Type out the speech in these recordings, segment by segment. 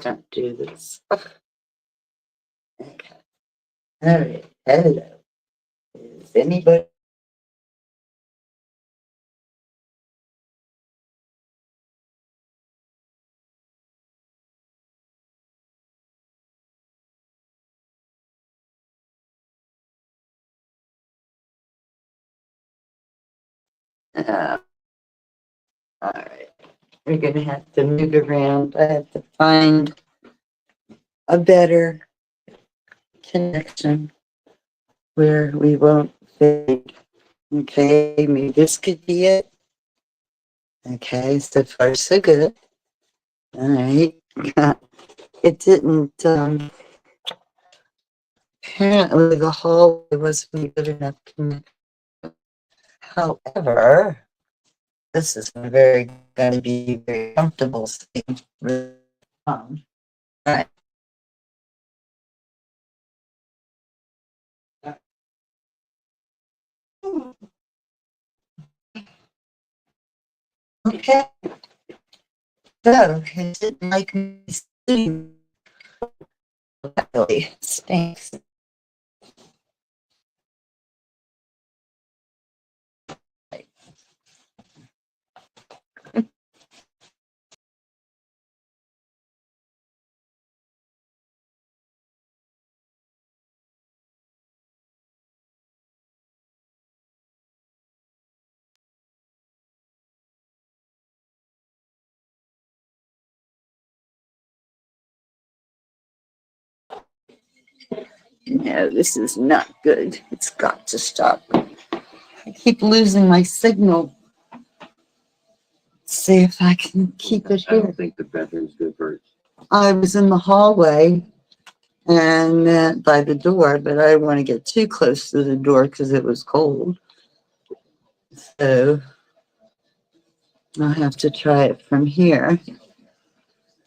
Don't do this. Okay. All right. Hello. Is anybody? Uh, all right. We're going to have to move around. I have to find a better connection where we won't fade. Okay. Maybe this could be it. Okay. So far, so good. All right. It didn't, apparently the hallway wasn't good enough connection. However, this is very going to be very comfortable sitting. All right. Okay. So, it didn't like me sitting. That really stinks. No, this is not good. It's got to stop. I keep losing my signal. Let's see if I can keep it I here. don't think the bedroom's good for it. I was in the hallway and by the door, but I didn't want to get too close to the door because it was cold. So I'll have to try it from here.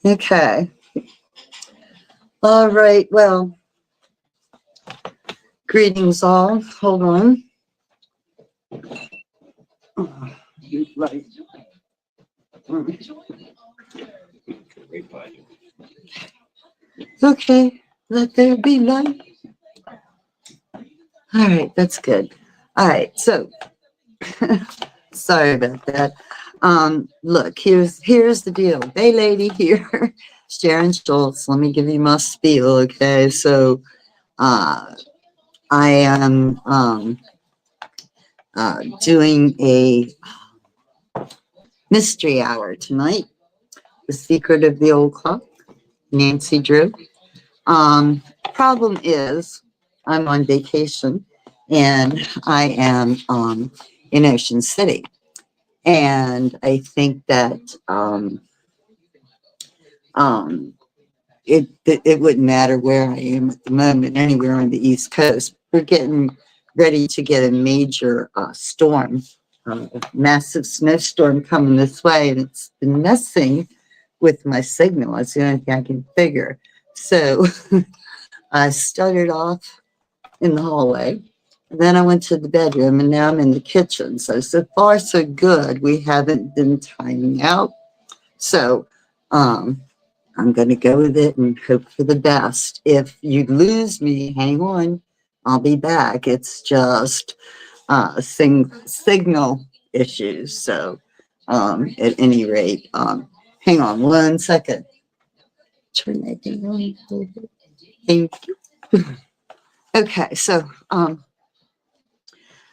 Okay. All right. Well, greetings all. Hold on. Right. Okay. Let there be light. All right. That's good. All right. So sorry about that. Look, here's the deal. Hey lady here. Sharon Schultz. Let me give you my spiel, okay? So I am doing a mystery hour tonight. The Secret of the Old Clock, Nancy Drew. Problem is, I'm on vacation and I am in Ocean City. And I think that um, it wouldn't matter where I am at the moment, anywhere on the East Coast. We're getting ready to get a major storm, massive snowstorm coming this way, and it's been messing with my signal. That's the only thing I can figure. So I started off in the hallway. And then I went to the bedroom and now I'm in the kitchen. So far, so good. We haven't been timing out. So I'm going to go with it and hope for the best. If you lose me, hang on. I'll be back. It's just signal issues. So at any rate, hang on one second. Turn that down. Thank you. Okay, so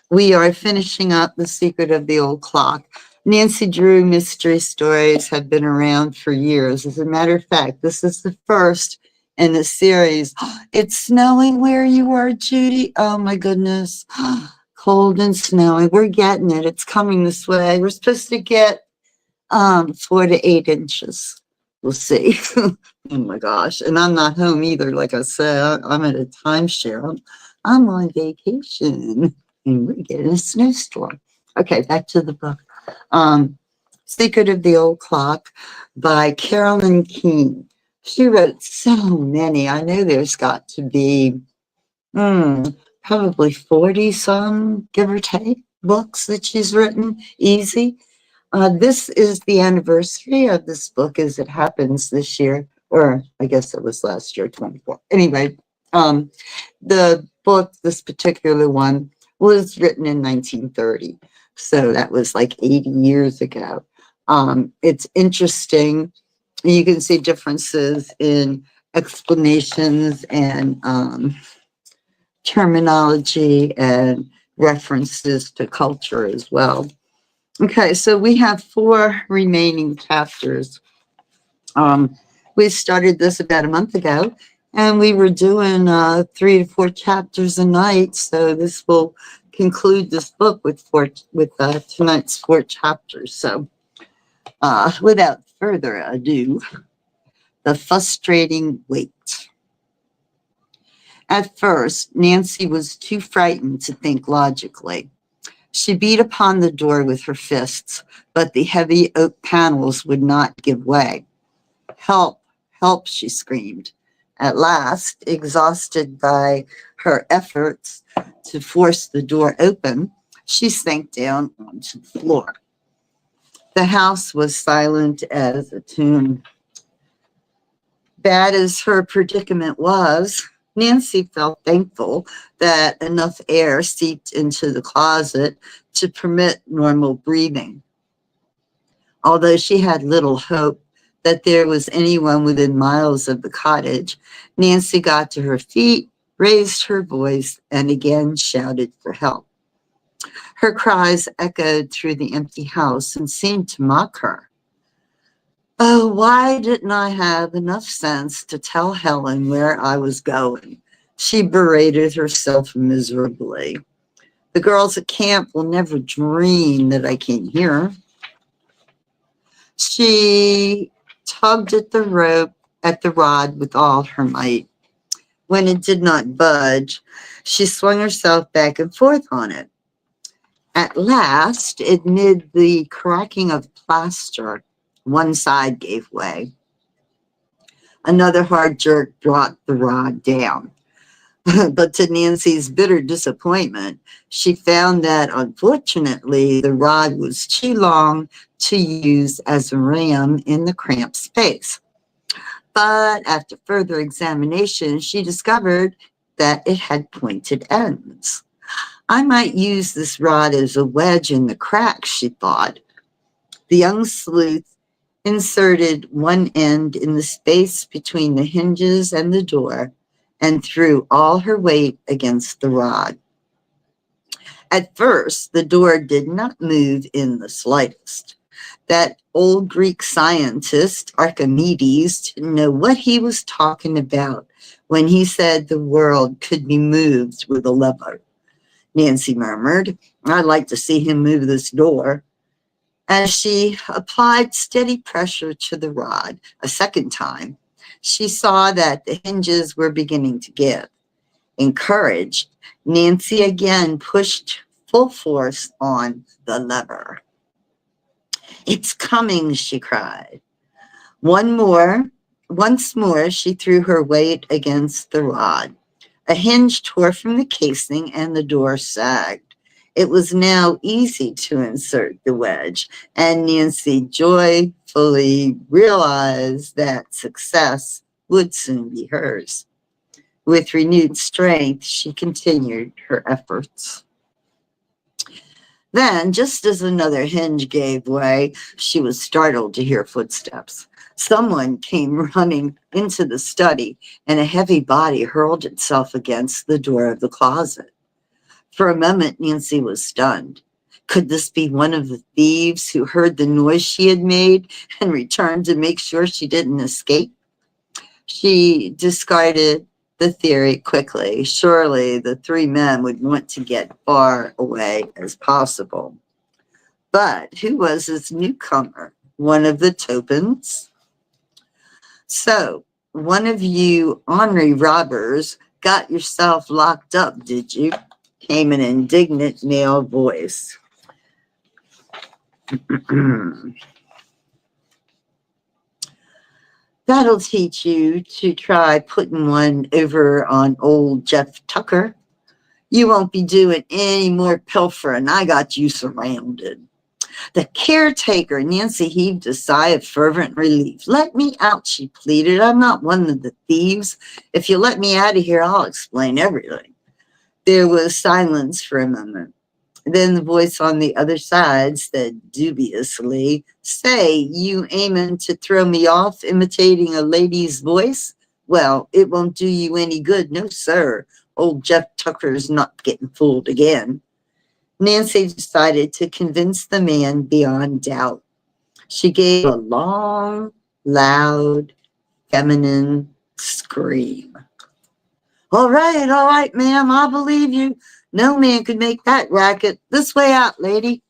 we are finishing up The Secret of the Old Clock. Nancy Drew mystery stories have been around for years. As a matter of fact, this is the first in the series. It's snowing where you are, Judy. Oh my goodness. Cold and snowing. We're getting it. It's coming this way. We're supposed to get 4 to 8 inches. We'll see. Oh my gosh. And I'm not home either. Like I said, I'm at a timeshare. I'm on vacation and we're getting a snowstorm. Okay, back to the book. Secret of the Old Clock by Carolyn Keene. She wrote so many. I know there's got to be probably 40 some, give or take, books that she's written. Easy. This is the anniversary of this book as it happens this year. or I guess it was last year, 24. Anyway, the book, this particular one, was written in 1930. So that was like 80 years ago. It's interesting. You can see differences in explanations and terminology and references to culture as well. Okay, so we have 4 remaining chapters. We started this about a month ago, and we were doing 3 to 4 chapters a night. So this will conclude this book with tonight's 4 chapters. So without further ado, the frustrating wait. At first, Nancy was too frightened to think logically. She beat upon the door with her fists, but the heavy oak panels would not give way. Help, help, she screamed. At last, exhausted by her efforts to force the door open, she sank down onto the floor. The house was silent as a tomb. Bad as her predicament was, Nancy felt thankful that enough air seeped into the closet to permit normal breathing. Although she had little hope that there was anyone within miles of the cottage, Nancy got to her feet, raised her voice, and again shouted for help. Her cries echoed through the empty house and seemed to mock her. Oh, why didn't I have enough sense to tell Helen where I was going? She berated herself miserably. The girls at camp will never dream that I came here. She tugged at the rod with all her might. When it did not budge, she swung herself back and forth on it. At last, amid the cracking of plaster, one side gave way. Another hard jerk brought the rod down. But to Nancy's bitter disappointment, she found that unfortunately the rod was too long to use as a ram in the cramped space. But after further examination, she discovered that it had pointed ends. I might use this rod as a wedge in the crack, she thought. The young sleuth inserted one end in the space between the hinges and the door and threw all her weight against the rod. At first, the door did not move in the slightest. That old Greek scientist, Archimedes, didn't know what he was talking about when he said the world could be moved with a lever. Nancy murmured, I'd like to see him move this door. As she applied steady pressure to the rod a second time, she saw that the hinges were beginning to give. Encouraged, Nancy again pushed full force on the lever. It's coming, she cried. Once more, she threw her weight against the rod. A hinge tore from the casing and the door sagged. It was now easy to insert the wedge, and Nancy joyfully realized that success would soon be hers. With renewed strength, she continued her efforts. Then, just as another hinge gave way, she was startled to hear footsteps. Someone came running into the study, and a heavy body hurled itself against the door of the closet. For a moment, Nancy was stunned. Could this be one of the thieves who heard the noise she had made and returned to make sure she didn't escape? She discarded the theory quickly. Surely the 3 men would want to get far away as possible. But who was this newcomer? One of the Taupins? So, one of you ornery robbers got yourself locked up, did you? Came an indignant male voice. That'll teach you to try putting one over on old Jeff Tucker. You won't be doing any more pilfering. I got you surrounded. The caretaker, Nancy, heaved a sigh of fervent relief. Let me out, she pleaded. I'm not one of the thieves. If you let me out of here, I'll explain everything. There was silence for a moment. Then the voice on the other side said dubiously, Say, you aiming to throw me off imitating a lady's voice? Well, it won't do you any good, no sir. Old Jeff Tucker's not getting fooled again. Nancy decided to convince the man beyond doubt. She gave a long, loud, feminine scream. All right, ma'am, I believe you. No man could make that racket. This way out, lady.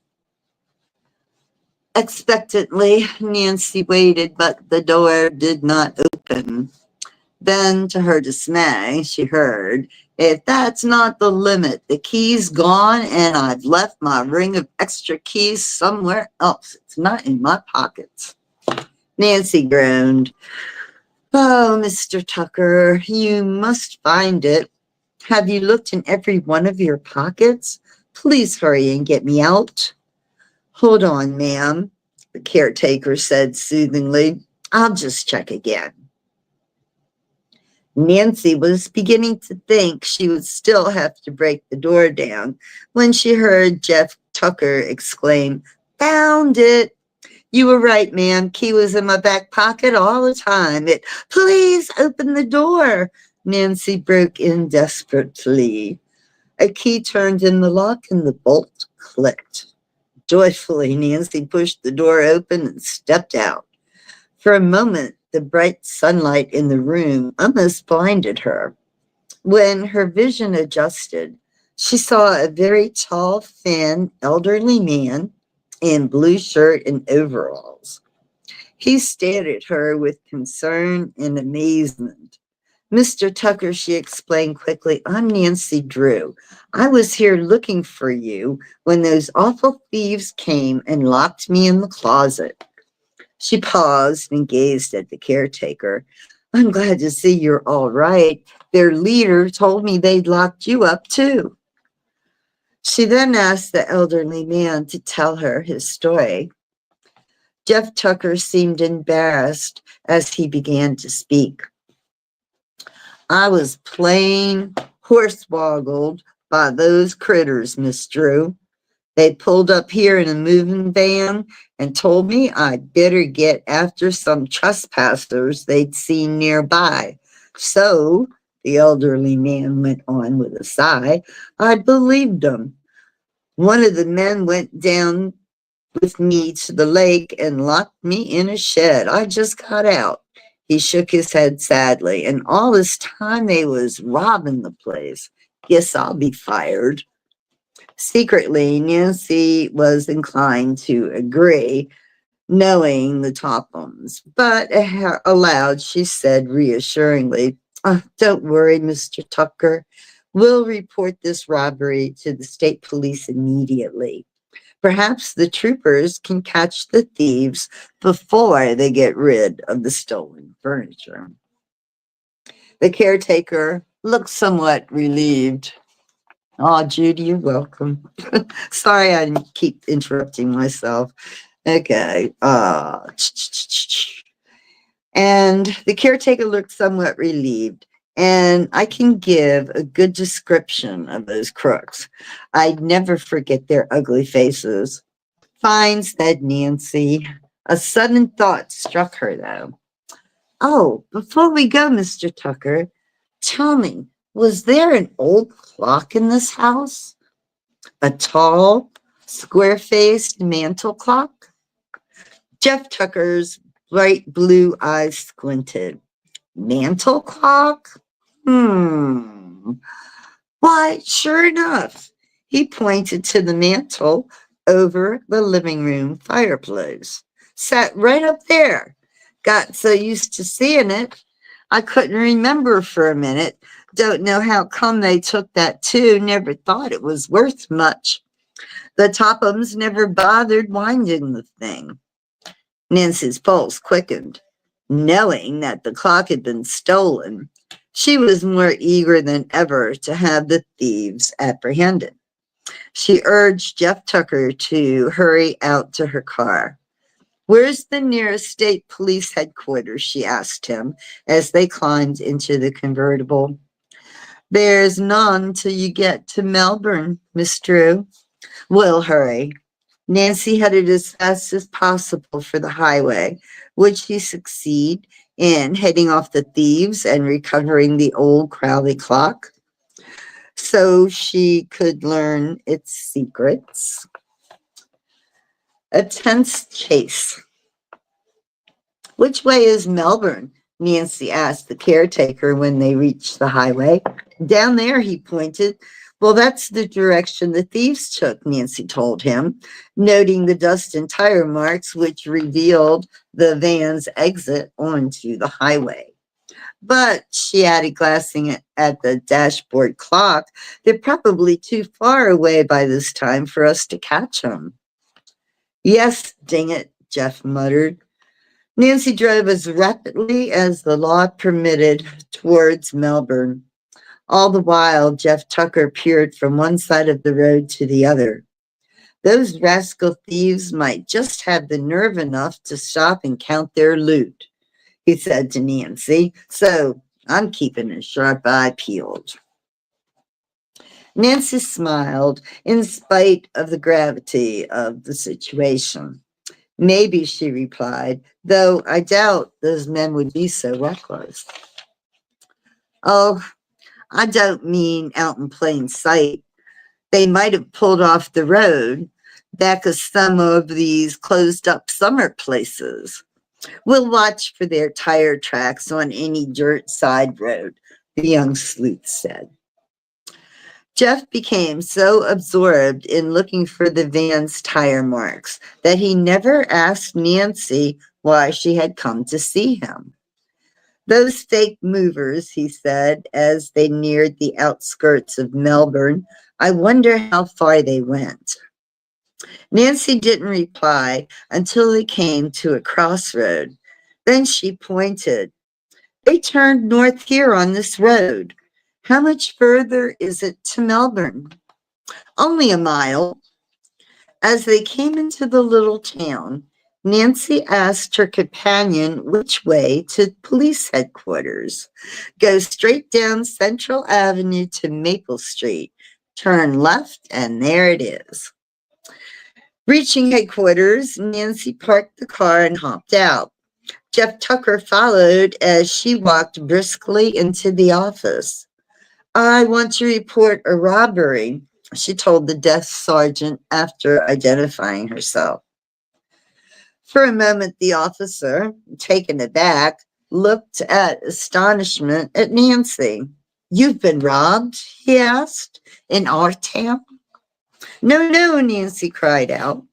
Expectantly, Nancy waited, but the door did not open. Then, to her dismay, she heard, If that's not the limit, the key's gone and I've left my ring of extra keys somewhere else. It's not in my pockets. Nancy groaned. Oh, Mr. Tucker, you must find it. Have you looked in every one of your pockets? Please hurry and get me out. Hold on, ma'am, the caretaker said soothingly. I'll just check again. Nancy was beginning to think she would still have to break the door down when she heard Jeff Tucker exclaim, Found it. You were right, ma'am. Key was in my back pocket all the time. Please open the door. Nancy broke in desperately. A key turned in the lock and the bolt clicked. Joyfully, Nancy pushed the door open and stepped out. For a moment, the bright sunlight in the room almost blinded her. When her vision adjusted, she saw a very tall, thin, elderly man in blue shirt and overalls. He stared at her with concern and amazement. Mr. Tucker, she explained quickly, I'm Nancy Drew. I was here looking for you when those awful thieves came and locked me in the closet. She paused and gazed at the caretaker. I'm glad to see you're all right. Their leader told me they'd locked you up too. She then asked the elderly man to tell her his story. Jeff Tucker seemed embarrassed as he began to speak. I was plain horse-woggled by those critters, Miss Drew. They pulled up here in a moving van and told me I'd better get after some trespassers they'd seen nearby. So, the elderly man went on with a sigh, I believed them. One of the men went down with me to the lake and locked me in a shed. I just got out. He shook his head sadly. And all this time they was robbing the place. Guess I'll be fired. Secretly, Nancy was inclined to agree, knowing the Tophams. But aloud, she said reassuringly, Don't worry, Mr. Tucker. We'll report this robbery to the state police immediately. Perhaps the troopers can catch the thieves before they get rid of the stolen furniture. The caretaker looked somewhat relieved. Oh, Judy, you're welcome. Sorry, I keep interrupting myself. Okay. And the caretaker looked somewhat relieved. And I can give a good description of those crooks. I'd never forget their ugly faces. Fine, said Nancy. A sudden thought struck her, though. Oh, before we go, Mr. Tucker, tell me, was there an old clock in this house? A tall, square-faced mantel clock? Jeff Tucker's bright blue eyes squinted. Mantel clock? Why, sure enough. He pointed to the mantel over the living room fireplace. Sat right up there. Got so used to seeing it, I couldn't remember for a minute. Don't know how come they took that too. Never thought it was worth much. The Tophams never bothered winding the thing. Nancy's pulse quickened. Knowing that the clock had been stolen, she was more eager than ever to have the thieves apprehended. She urged Jeff Tucker to hurry out to her car. "Where's the nearest state police headquarters?" she asked him as they climbed into the convertible. "There's none till you get to Melbourne, Miss Drew." "We'll hurry." Nancy headed as fast as possible for the highway. Would she succeed in heading off the thieves and recovering the old Crowley clock so she could learn its secrets? A tense chase. "Which way is Melbourne?" Nancy asked the caretaker when they reached the highway. "Down there," he pointed. "Well, that's the direction the thieves took," Nancy told him, noting the dust and tire marks which revealed the van's exit onto the highway. "But," she added, glancing at the dashboard clock, "they're probably too far away by this time for us to catch them." "Yes, dang it," Jeff muttered. Nancy drove as rapidly as the law permitted towards Melbourne. All the while, Jeff Tucker peered from one side of the road to the other. "Those rascal thieves might just have the nerve enough to stop and count their loot," he said to Nancy. "So I'm keeping a sharp eye peeled." Nancy smiled in spite of the gravity of the situation. "Maybe," she replied, "though I doubt those men would be so reckless." "Oh, I don't mean out in plain sight. They might have pulled off the road back of some of these closed up summer places. We'll watch for their tire tracks on any dirt side road," the young sleuth said. Jeff became so absorbed in looking for the van's tire marks that he never asked Nancy why she had come to see him. "Those fake movers," he said as they neared the outskirts of Melbourne. "I wonder how far they went." Nancy didn't reply until they came to a crossroad. Then she pointed. "They turned north here on this road. How much further is it to Melbourne?" "Only a mile." As they came into the little town, Nancy asked her companion which way to police headquarters. "Go straight down Central Avenue to Maple Street. Turn left, and there it is." Reaching headquarters, Nancy parked the car and hopped out. Jeff Tucker followed as she walked briskly into the office. "I want to report a robbery," she told the desk sergeant after identifying herself. For a moment, the officer, taken aback, looked at astonishment at Nancy. "You've been robbed?" he asked. "In our town?" "No, no," Nancy cried out.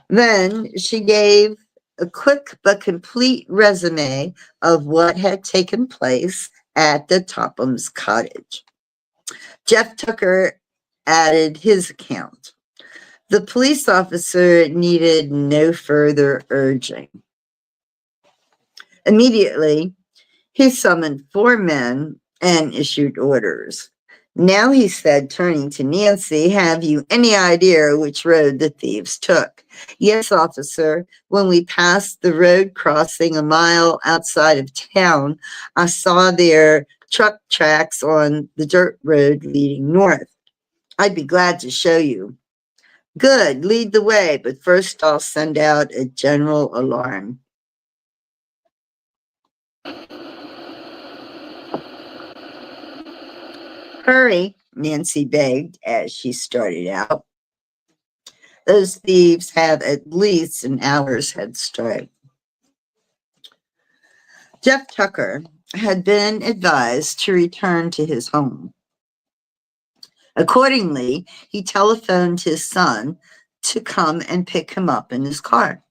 Then she gave a quick but complete resume of what had taken place at the Topham's cottage. Jeff Tucker added his account. The police officer needed no further urging. Immediately, he summoned 4 men and issued orders. "Now," he said, turning to Nancy, "have you any idea which road the thieves took?" "Yes, officer. When we passed the road crossing a mile outside of town, I saw their truck tracks on the dirt road leading north. I'd be glad to show you." "Good, lead the way, but first I'll send out a general alarm." "Hurry," Nancy begged as she started out. "Those thieves have at least an hour's head start." Jeff Tucker had been advised to return to his home. Accordingly, he telephoned his son to come and pick him up in his car.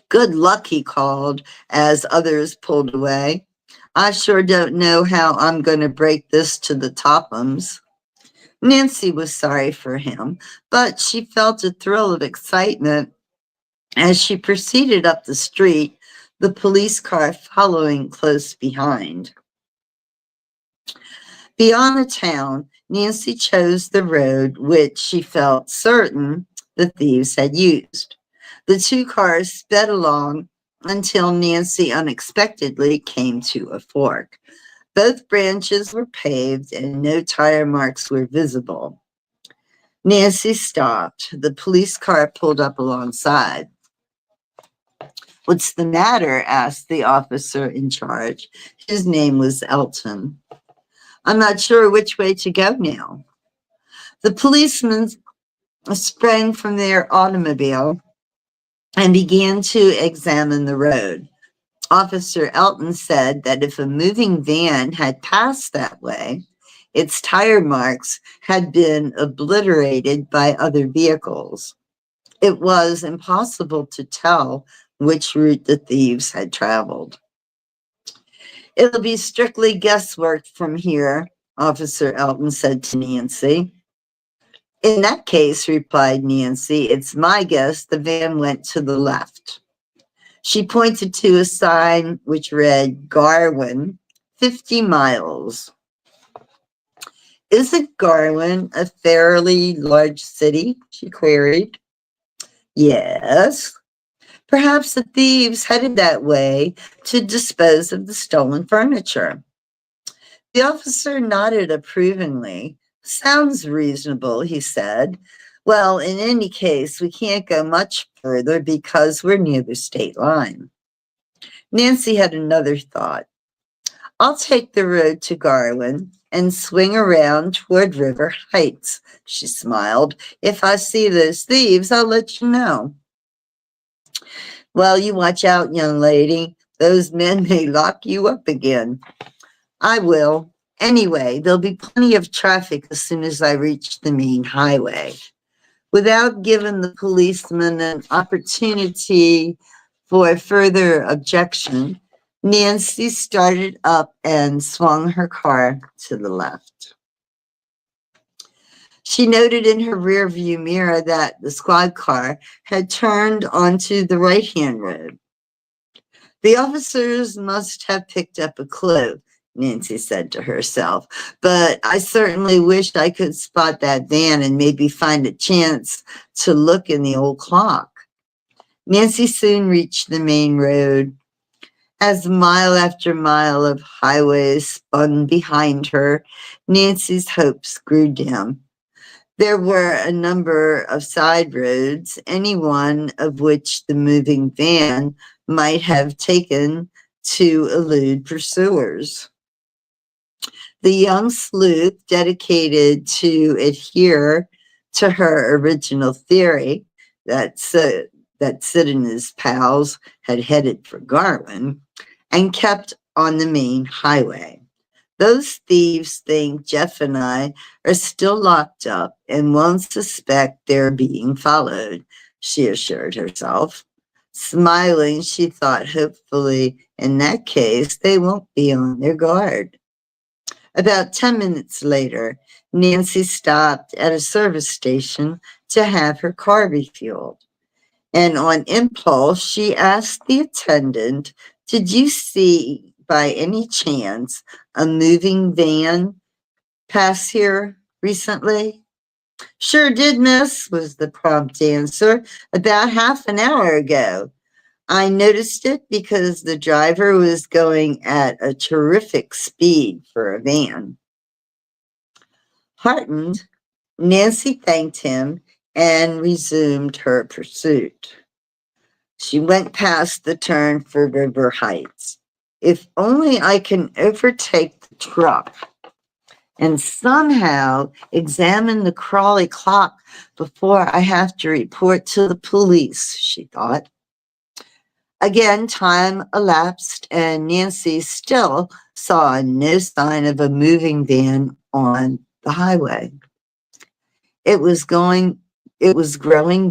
"Good luck," he called as others pulled away. "I sure don't know how I'm going to break this to the Tophams." Nancy was sorry for him, but she felt a thrill of excitement as she proceeded up the street, the police car following close behind. Beyond the town, Nancy chose the road which she felt certain the thieves had used. The two cars sped along until Nancy unexpectedly came to a fork. Both branches were paved and no tire marks were visible. Nancy stopped. The police car pulled up alongside. "What's the matter?" asked the officer in charge. His name was Elton. "I'm not sure which way to go now." The policemen sprang from their automobile and began to examine the road. Officer Elton said that if a moving van had passed that way, its tire marks had been obliterated by other vehicles. It was impossible to tell which route the thieves had traveled. "It'll be strictly guesswork from here," Officer Elton said to Nancy. "In that case," replied Nancy, "it's my guess the van went to the left." She pointed to a sign which read Garwin, 50 miles. "Isn't Garwin a fairly large city?" she queried. "Yes. Perhaps the thieves headed that way to dispose of the stolen furniture." The officer nodded approvingly. "Sounds reasonable," he said. "Well, in any case, we can't go much further because we're near the state line." Nancy had another thought. "I'll take the road to Garwin and swing around toward River Heights," she smiled. "If I see those thieves, I'll let you know." "Well, you watch out, young lady. Those men may lock you up again." "I will. Anyway, there'll be plenty of traffic as soon as I reach the main highway." Without giving the policeman an opportunity for further objection, Nancy started up and swung her car to the left. She noted in her rearview mirror that the squad car had turned onto the right-hand road. "The officers must have picked up a clue," Nancy said to herself, "but I certainly wish I could spot that van and maybe find a chance to look in the old clock." Nancy soon reached the main road. As mile after mile of highways spun behind her, Nancy's hopes grew dim. There were a number of side roads, any one of which the moving van might have taken to elude pursuers. The young sleuth, dedicated to adhere to her original theory that Sid and his pals had headed for Garwin, and kept on the main highway. "Those thieves think Jeff and I are still locked up and won't suspect they're being followed," she assured herself. Smiling, she thought hopefully, in that case, they won't be on their guard. About 10 minutes later, Nancy stopped at a service station to have her car refueled. And on impulse, she asked the attendant, "Did you see, by any chance, a moving van pass here recently?" "Sure did, miss," was the prompt answer. "About half an hour ago. I noticed it because the driver was going at a terrific speed for a van." Heartened, Nancy thanked him and resumed her pursuit. She went past the turn for River Heights. "If only I can overtake the truck and somehow examine the Crawley clock before I have to report to the police," she thought. Again, time elapsed, and Nancy still saw no sign of a moving van on the highway. It was growing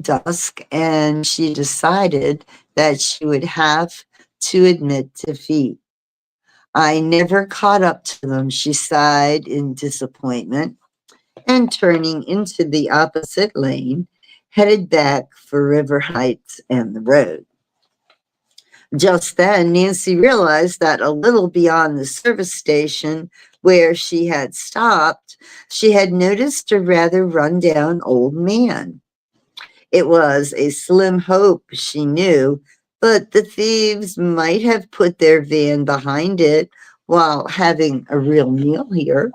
dusk, and she decided that she would have to admit defeat. "I never caught up to them," she sighed in disappointment, and turning into the opposite lane, headed back for River Heights and the road. Just then, Nancy realized that a little beyond the service station where she had stopped, she had noticed a rather run-down old man. It was a slim hope, she knew, but the thieves might have put their van behind it while having a real meal here.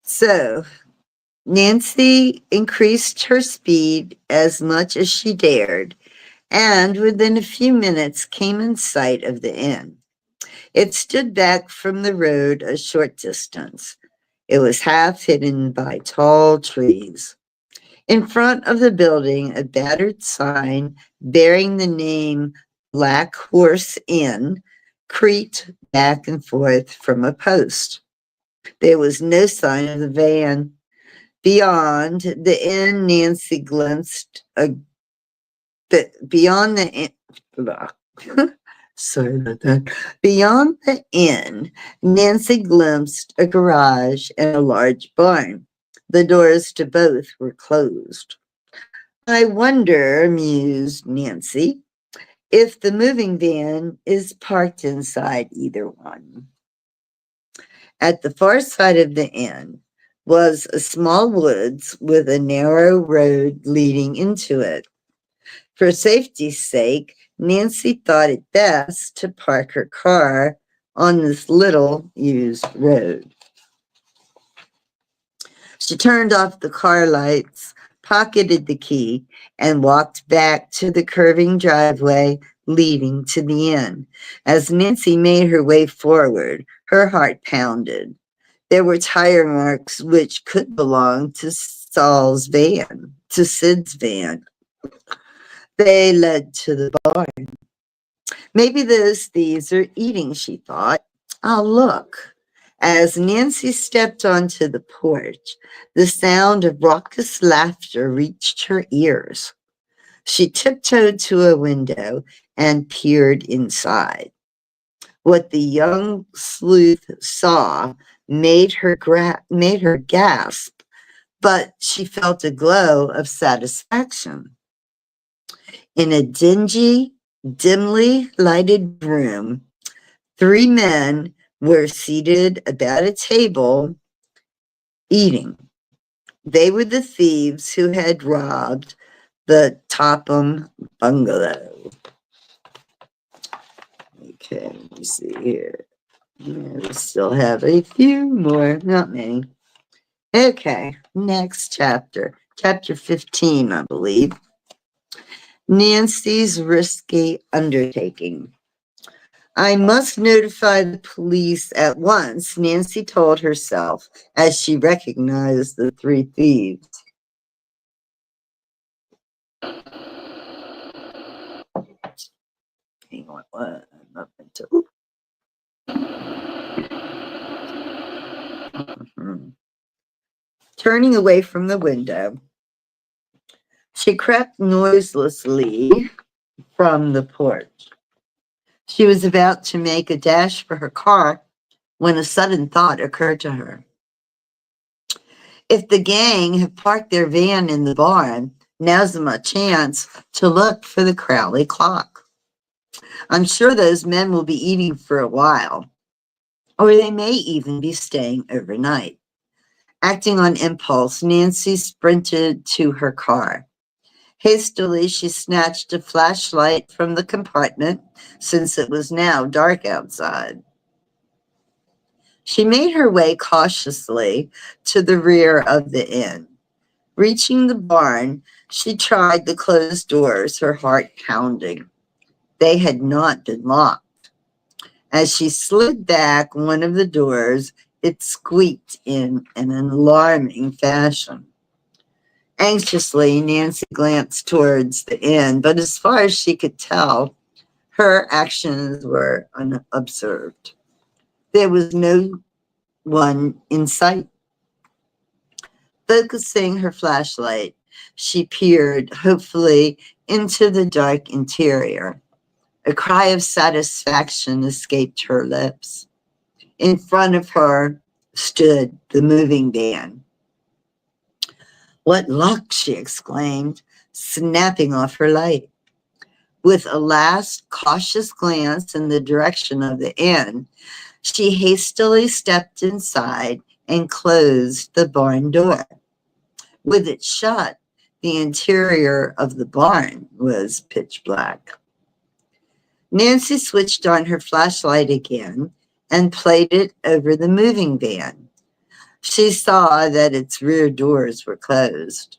So, Nancy increased her speed as much as she dared, and within a few minutes came in sight of the inn. It stood back from the road a short distance. It was half hidden by tall trees. In front of the building, a battered sign bearing the name Black Horse Inn creaked back and forth from a post. There was no sign of the van. Beyond the inn, Nancy glimpsed beyond the inn. Sorry about that. Beyond the inn, Nancy glimpsed a garage and a large barn. The doors to both were closed. I wonder, mused Nancy, if the moving van is parked inside either one. At the far side of the inn was a small woods with a narrow road leading into it. For safety's sake, Nancy thought it best to park her car on this little used road. She turned off the car lights, pocketed the key, and walked back to the curving driveway leading to the inn. As Nancy made her way forward, her heart pounded. There were tire marks which could belong to Sid's van. They led to the barn. Maybe those thieves are eating, she thought. I'll look. As Nancy stepped onto the porch, the sound of raucous laughter reached her ears. She tiptoed to a window and peered inside. What the young sleuth saw made her gasp, but she felt a glow of satisfaction. In a dingy, dimly lighted room, 3 men were seated about a table eating. They were the thieves who had robbed the Topham bungalow. Okay, let me see here. We still have a few more, not many. Okay, next chapter. Chapter 15, I believe. Nancy's risky undertaking. I must notify the police at once, Nancy told herself as she recognized the 3 thieves. Hang on, what? I'm up into. Turning away from the window, she crept noiselessly from the porch. She was about to make a dash for her car when a sudden thought occurred to her. If the gang have parked their van in the barn, now's my chance to look for the Crowley clock. I'm sure those men will be eating for a while, or they may even be staying overnight. Acting on impulse, Nancy sprinted to her car. Hastily, she snatched a flashlight from the compartment, since it was now dark outside. She made her way cautiously to the rear of the inn. Reaching the barn, she tried the closed doors, her heart pounding. They had not been locked. As she slid back one of the doors, it squeaked in an alarming fashion. Anxiously, Nancy glanced towards the inn, but as far as she could tell, her actions were unobserved. There was no one in sight. Focusing her flashlight, she peered hopefully into the dark interior. A cry of satisfaction escaped her lips. In front of her stood the moving van. What luck, she exclaimed, snapping off her light. With a last cautious glance in the direction of the inn, she hastily stepped inside and closed the barn door. With it shut, the interior of the barn was pitch black. Nancy switched on her flashlight again and played it over the moving van. She saw that its rear doors were closed.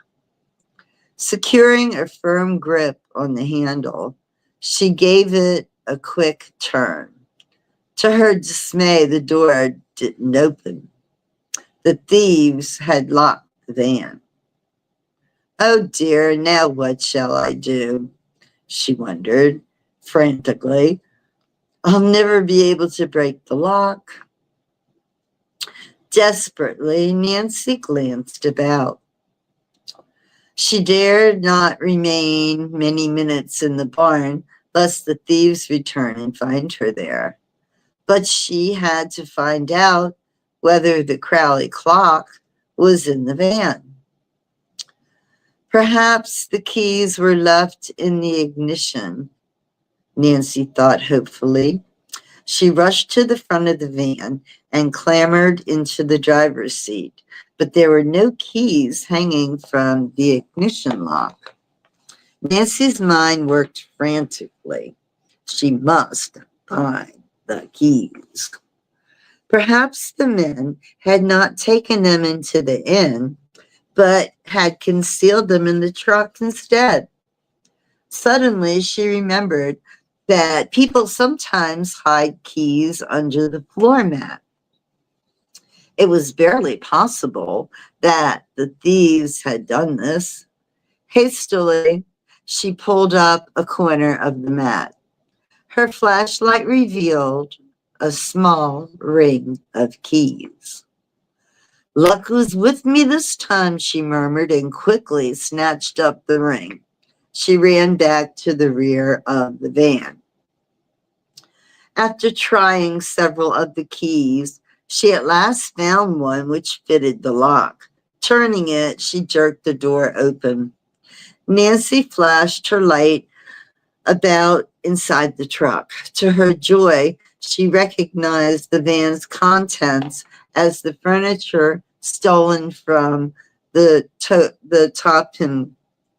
Securing a firm grip on the handle, she gave it a quick turn. To her dismay, the door didn't open. The thieves had locked the van. Oh dear, now what shall I do? She wondered frantically. I'll never be able to break the lock. Desperately, Nancy glanced about. She dared not remain many minutes in the barn, lest the thieves return and find her there. But she had to find out whether the Crowley clock was in the van. Perhaps the keys were left in the ignition, Nancy thought hopefully. She rushed to the front of the van and clambered into the driver's seat, but there were no keys hanging from the ignition lock. Nancy's mind worked frantically. She must find the keys. Perhaps the men had not taken them into the inn, but had concealed them in the truck instead. Suddenly, she remembered that people sometimes hide keys under the floor mat. It was barely possible that the thieves had done this. Hastily, she pulled up a corner of the mat. Her flashlight revealed a small ring of keys. Luck was with me this time, she murmured, and quickly snatched up the ring. She ran back to the rear of the van. After trying several of the keys, she at last found one which fitted the lock. Turning it, she jerked the door open. Nancy flashed her light about inside the truck. To her joy, she recognized the van's contents as the furniture stolen from the Topham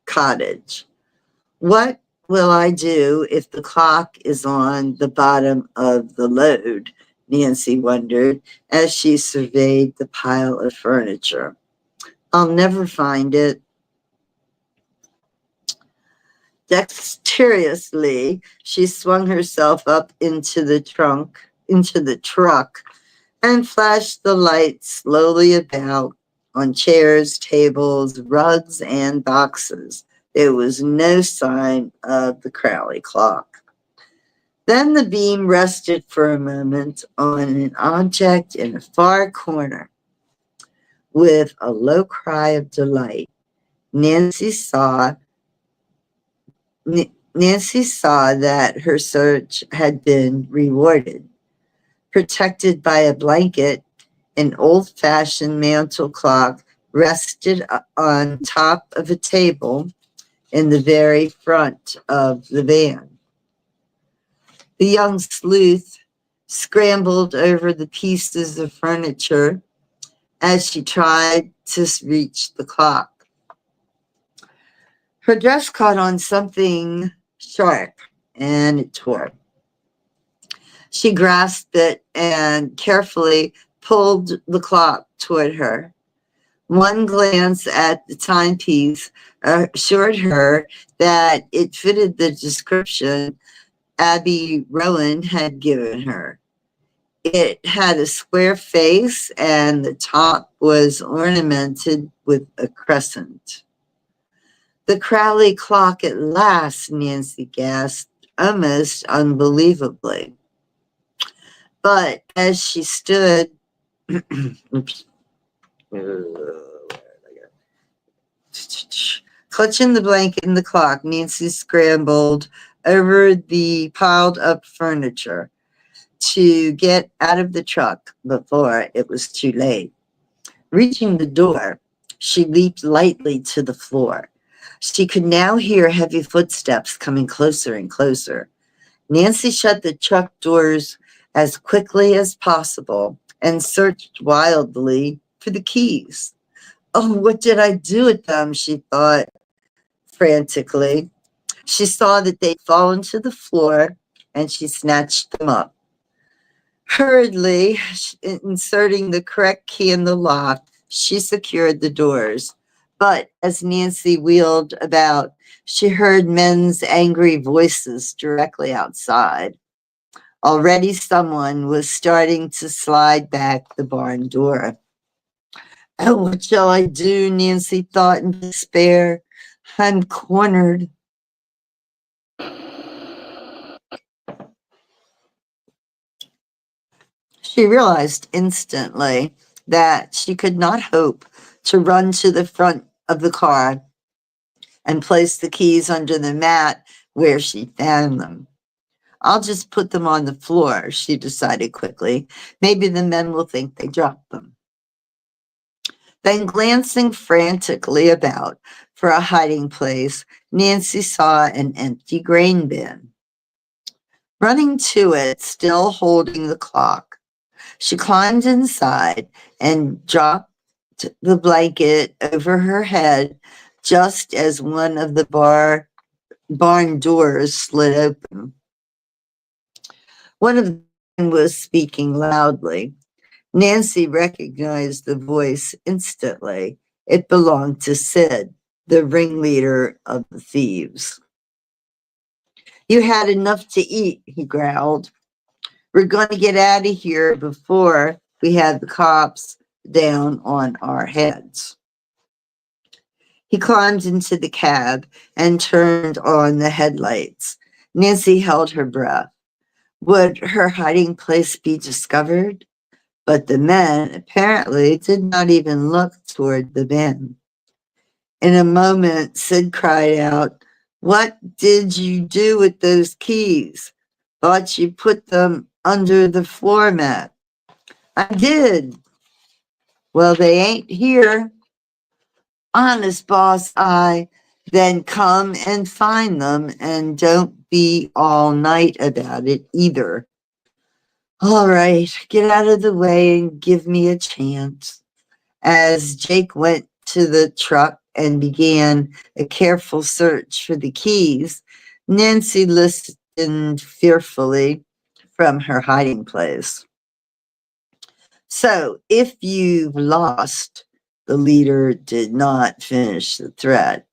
cottage. What will I do if the clock is on the bottom of the load? Nancy wondered as she surveyed the pile of furniture. I'll never find it. Dexterously, she swung herself up into the truck, and flashed the light slowly about on chairs, tables, rugs, and boxes. There was no sign of the Crowley clock. Then the beam rested for a moment on an object in a far corner. With a low cry of delight, Nancy saw that her search had been rewarded. Protected by a blanket, an old-fashioned mantel clock rested on top of a table in the very front of the van. The young sleuth scrambled over the pieces of furniture as she tried to reach the clock. Her dress caught on something sharp and it tore. She grasped it and carefully pulled the clock toward her. One glance at the timepiece assured her that it fitted the description Abby Rowan had given her. It had a square face and the top was ornamented with a crescent. The Crowley clock at last, Nancy gasped, almost unbelievably. But as she stood, clutching the blanket and the clock, Nancy scrambled over the piled up furniture to get out of the truck before it was too late. Reaching the door, She leaped lightly to the floor. She could now hear heavy footsteps coming closer and closer. Nancy shut the truck doors as quickly as possible and searched wildly for the keys. Oh, what did I do with them? She thought frantically. She saw that they'd fallen to the floor and she snatched them up. Hurriedly, inserting the correct key in the lock, she secured the doors. But as Nancy wheeled about, she heard men's angry voices directly outside. Already someone was starting to slide back the barn door. Oh, what shall I do? Nancy thought in despair. I'm cornered. She realized instantly that she could not hope to run to the front of the car and place the keys under the mat where she found them. I'll just put them on the floor, she decided quickly. Maybe the men will think they dropped them. Then, glancing frantically about for a hiding place, Nancy saw an empty grain bin. Running to it, still holding the clock, she climbed inside and dropped the blanket over her head just as one of the barn doors slid open. One of them was speaking loudly. Nancy recognized the voice instantly. It belonged to Sid, the ringleader of the thieves. You had enough to eat, he growled. We're going to get out of here before we have the cops down on our heads. He climbed into the cab and turned on the headlights. Nancy held her breath. Would her hiding place be discovered? But the men apparently did not even look toward the bin. In a moment, Sid cried out, "What did you do with those keys? Thought you put them under the floor mat." I did. Well, they ain't here. Honest, boss, then come and find them and don't be all night about it either. All right, get out of the way and give me a chance. As Jake went to the truck and began a careful search for the keys, Nancy listened fearfully from her hiding place. So, if you've lost, the leader did not finish the threat.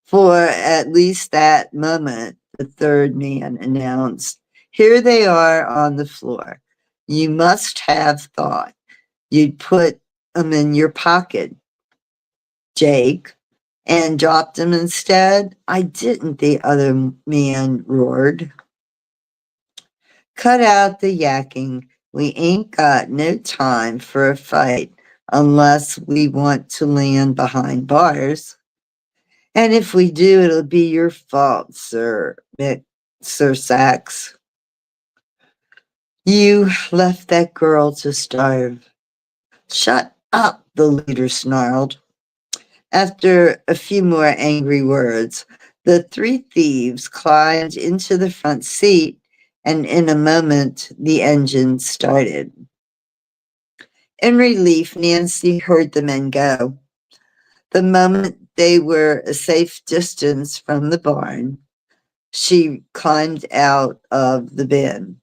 For at least that moment, the third man announced, "Here they are on the floor. You must have thought you'd put them in your pocket, Jake, and dropped them instead." "I didn't," the other man roared. "Cut out the yakking. We ain't got no time for a fight unless we want to land behind bars. And if we do, it'll be your fault, Sir Sachs. You left that girl to starve." "Shut up," the leader snarled. After a few more angry words, the three thieves climbed into the front seat, and in a moment, the engine started. In relief, Nancy heard the men go. The moment they were a safe distance from the barn, she climbed out of the bin.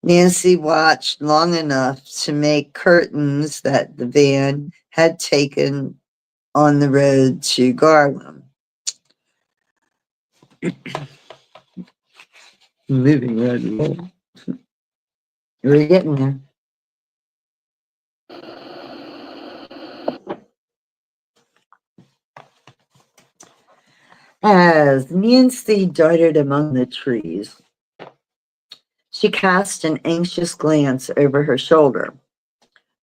Nancy watched long enough to make curtains that the van had taken on the road to Garland. Moving right along. We're getting there. As Nancy darted among the trees, she cast an anxious glance over her shoulder.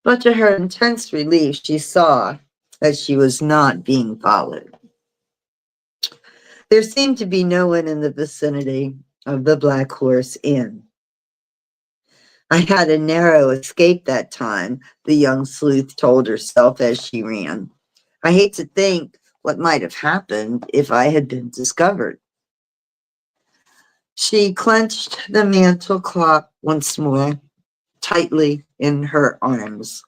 But to her intense relief, she saw that she was not being followed. There seemed to be no one in the vicinity of the Black Horse Inn. "I had a narrow escape that time," the young sleuth told herself as she ran. I hate to think what might have happened if I had been discovered. She clenched the mantel clock once more tightly in her arms.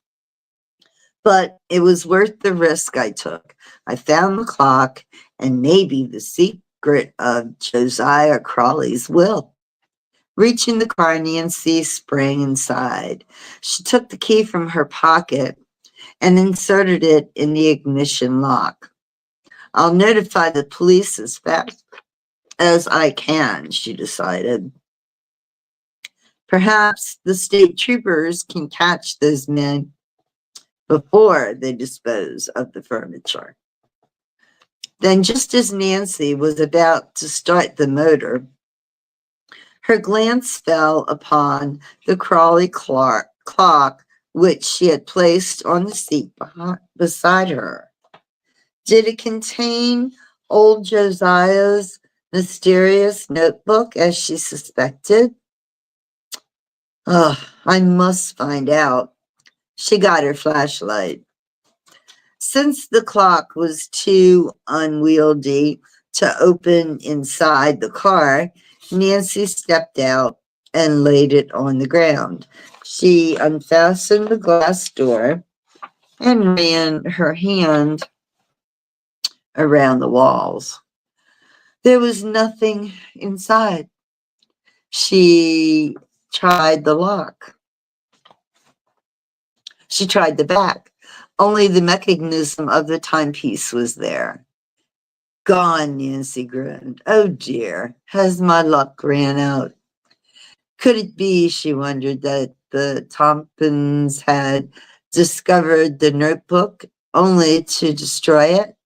But it was worth the risk I took. I found the clock and maybe the secret of Josiah Crawley's will. Reaching the car, Nancy sprang inside. She took the key from her pocket and inserted it in the ignition lock. I'll notify the police as fast as I can, she decided. Perhaps the state troopers can catch those men before they dispose of the furniture. Then, just as Nancy was about to start the motor, her glance fell upon the Crawley clock which she had placed on the seat beside her. Did it contain old Josiah's mysterious notebook as she suspected? I must find out. She got her flashlight. Since the clock was too unwieldy to open inside the car, Nancy stepped out and laid it on the ground. She unfastened the glass door and ran her hand around the walls. There was nothing inside. She tried the lock. She tried the back. Only the mechanism of the timepiece was there. Gone, Nancy grinned. Oh dear, has my luck ran out? Could it be, she wondered, that the Tompkins had discovered the notebook only to destroy it?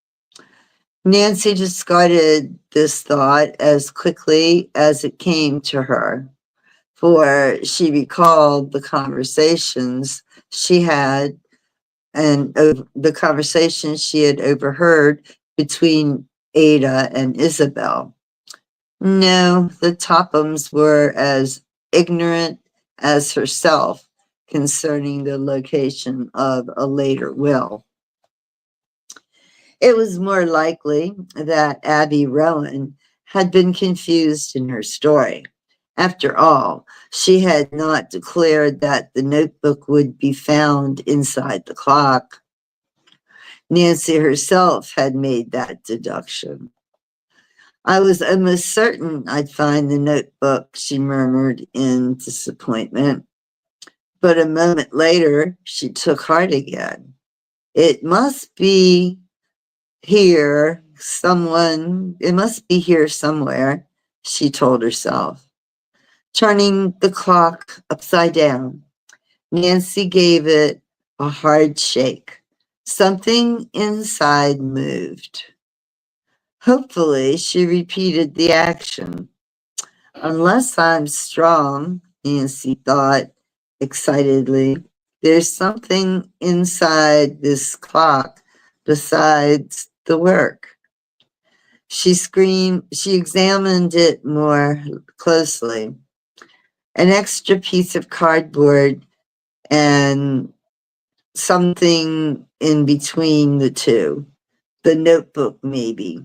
Nancy discarded this thought as quickly as it came to her, for she recalled the conversations she had and the conversations she had overheard between Ada and Isabel. No, the Tophams were as ignorant as herself concerning the location of a later will. It was more likely that Abby Rowan had been confused in her story. After all, she had not declared that the notebook would be found inside the clock. Nancy herself had made that deduction. I was almost certain I'd find the notebook, she murmured in disappointment. But a moment later, she took heart again. It must be here somewhere, she told herself. Turning the clock upside down, Nancy gave it a hard shake. Something inside moved. Hopefully, she repeated the action. Unless I'm strong, Nancy thought excitedly, there's something inside this clock besides the work. She examined it more closely. An extra piece of cardboard and something in between the two. The notebook, maybe.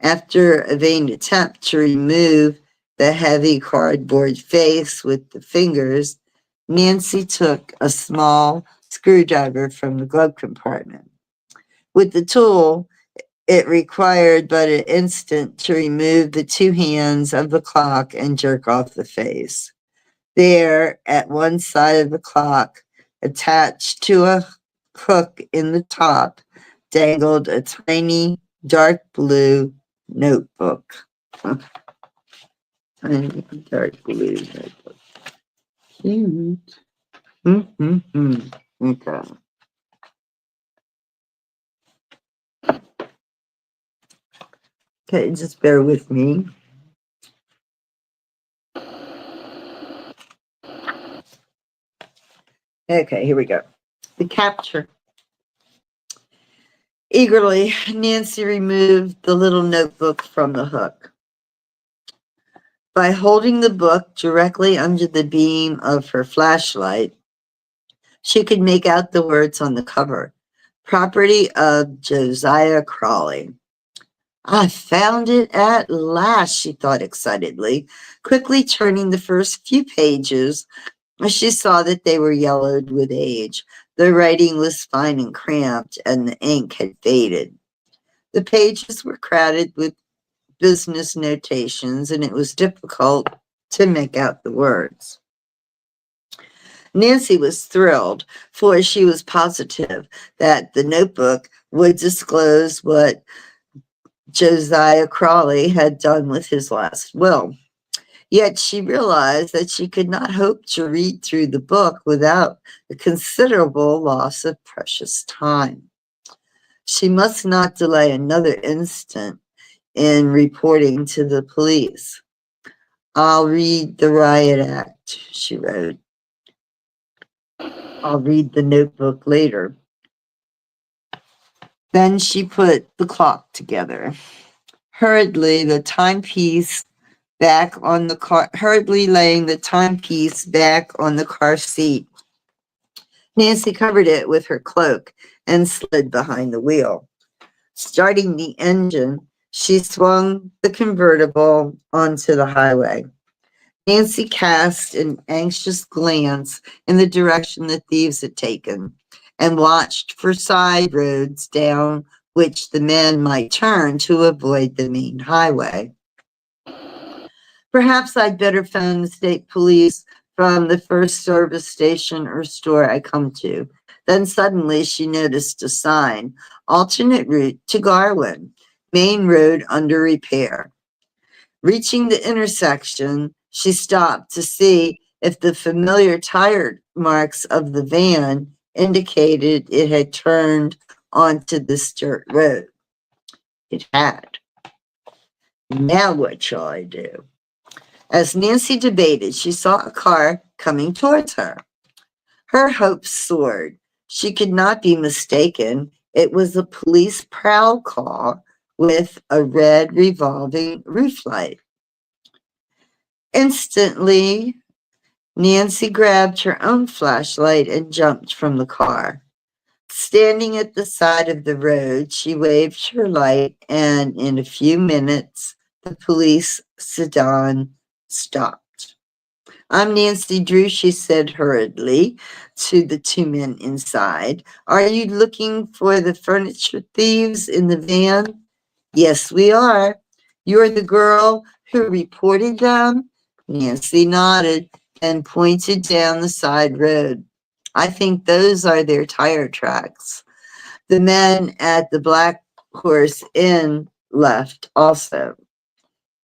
After a vain attempt to remove the heavy cardboard face with the fingers, Nancy took a small screwdriver from the glove compartment. With the tool, it required but an instant to remove the two hands of the clock and jerk off the face. There, at one side of the clock, attached to a hook in the top, dangled a tiny dark blue notebook. Tiny dark blue notebook. Cute. Okay. Okay, just bear with me. Okay, here we go. The capture. Eagerly, Nancy removed the little notebook from the hook. By holding the book directly under the beam of her flashlight, she could make out the words on the cover. property of Josiah Crawley. I found it at last, she thought excitedly, quickly turning the first few pages. She saw that they were yellowed with age. The writing was fine and cramped, and the ink had faded. The pages were crowded with business notations, and it was difficult to make out the words. Nancy was thrilled, for she was positive that the notebook would disclose what Josiah Crawley had done with his last will. Yet she realized that she could not hope to read through the book without a considerable loss of precious time. She must not delay another instant in reporting to the police. I'll read the riot act, she wrote. I'll read the notebook later. Then she put the clock together. Hurriedly laying the timepiece back on the car seat. Nancy covered it with her cloak and slid behind the wheel. Starting the engine, she swung the convertible onto the highway. Nancy cast an anxious glance in the direction the thieves had taken and watched for side roads down which the men might turn to avoid the main highway. Perhaps I'd better phone the state police from the first service station or store I come to. Then suddenly she noticed a sign, alternate route to Garwin, main road under repair. Reaching the intersection, she stopped to see if the familiar tire marks of the van indicated it had turned onto this dirt road. It had. Now what shall I do? As Nancy debated, she saw a car coming towards her. Her hopes soared. She could not be mistaken. It was a police prowl car with a red revolving roof light. Instantly, Nancy grabbed her own flashlight and jumped from the car. Standing at the side of the road, she waved her light, and in a few minutes, the police sedan stopped. I'm Nancy Drew, she said hurriedly to the two men inside. Are you looking for the furniture thieves in the van? Yes, we are. You're the girl who reported them? Nancy nodded and pointed down the side road. I think those are their tire tracks. The men at the Black Horse Inn left also.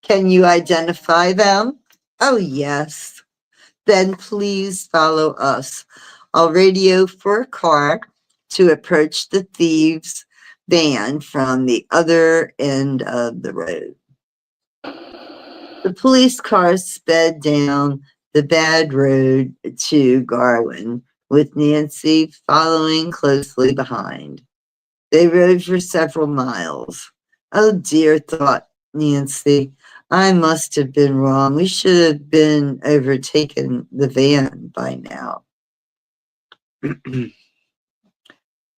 Can you identify them? Oh, yes. Then please follow us. I'll radio for a car to approach the thieves' van from the other end of the road. The police car sped down the bad road to Garwin, with Nancy following closely behind. They rode for several miles. Oh dear, thought Nancy, I must have been wrong. We should have been overtaken the van by now.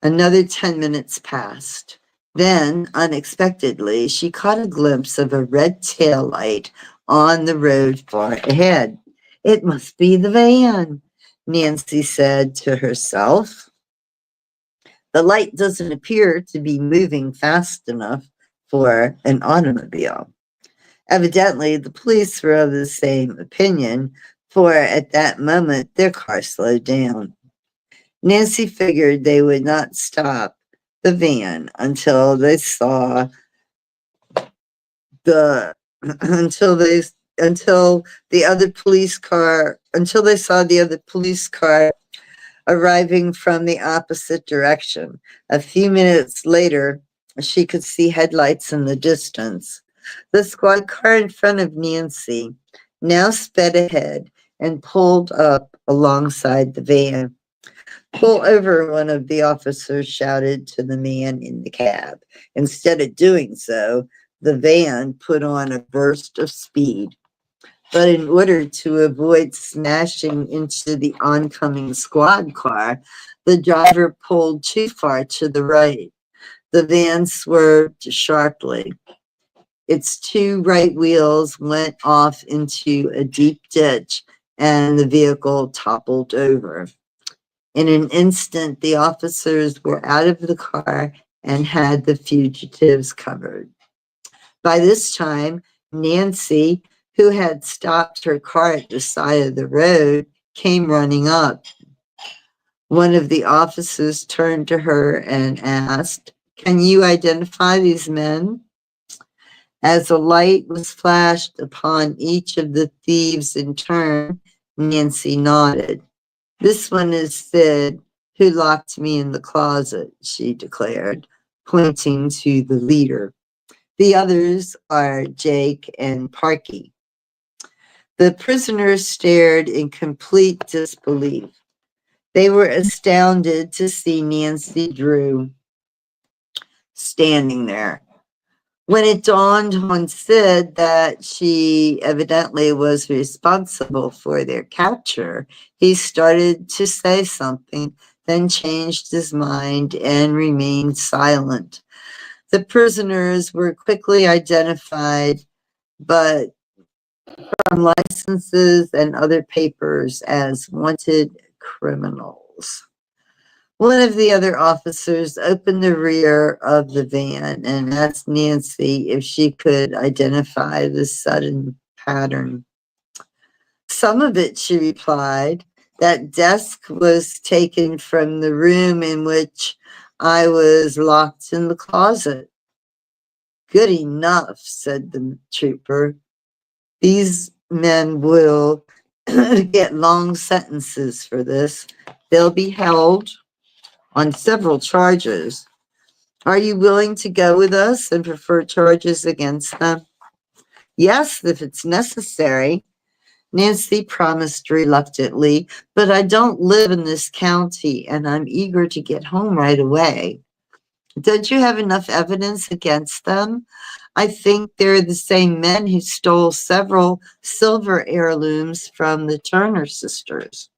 Another 10 minutes passed. Then, unexpectedly, she caught a glimpse of a red tail light on the road far ahead. It must be the van, Nancy said to herself. The light doesn't appear to be moving fast enough for an automobile. Evidently, the police were of the same opinion, for at that moment their car slowed down. Nancy figured they would not stop the van until they saw the other police car arriving from the opposite direction. A few minutes later, she could see headlights in the distance. The squad car in front of Nancy now sped ahead and pulled up alongside the van. Pull over, one of the officers shouted to the man in the cab. Instead of doing so, the van put on a burst of speed. but in order to avoid smashing into the oncoming squad car, the driver pulled too far to the right. The van swerved sharply. Its two right wheels went off into a deep ditch and the vehicle toppled over. In an instant, the officers were out of the car and had the fugitives covered. By this time, Nancy, who had stopped her car at the side of the road, came running up. One of the officers turned to her and asked, "Can you identify these men?" As a light was flashed upon each of the thieves in turn, Nancy nodded. "This one is Sid, who locked me in the closet," she declared, pointing to the leader. "The others are Jake and Parky." The prisoners stared in complete disbelief. They were astounded to see Nancy Drew standing there. When it dawned on Sid that she evidently was responsible for their capture, he started to say something, then changed his mind and remained silent. The prisoners were quickly identified, but from licenses and other papers as wanted criminals. One of the other officers opened the rear of the van and asked Nancy if she could identify the sudden pattern. "Some of it," she replied. "That desk was taken from the room in which I was locked in the closet." "Good enough," said the trooper. "These men will get long sentences for this. They'll be held on several charges. Are you willing to go with us and prefer charges against them?" "Yes, if it's necessary," Nancy promised reluctantly, "but I don't live in this county and I'm eager to get home right away." "Don't you have enough evidence against them? I think they're the same men who stole several silver heirlooms from the Turner sisters."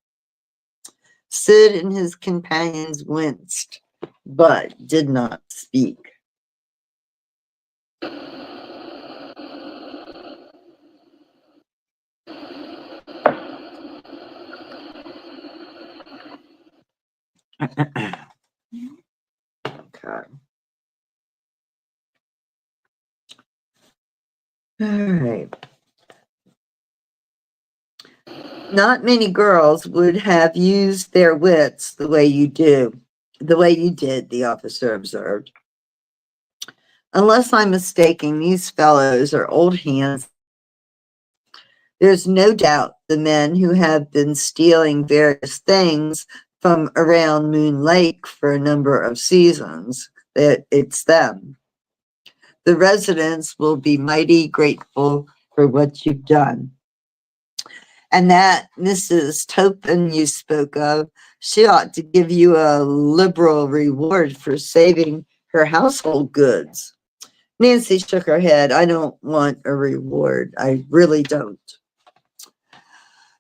Sid and his companions winced, but did not speak. Okay. All right. Not many girls would have used their wits the way you did, the officer observed. "Unless I'm mistaken, these fellows are old hands. There's no doubt the men who have been stealing various things from around Moon Lake for a number of seasons, that it's them. The residents will be mighty grateful for what you've done. And that Mrs. Topin you spoke of, she ought to give you a liberal reward for saving her household goods." Nancy shook her head. "I don't want a reward. I really don't."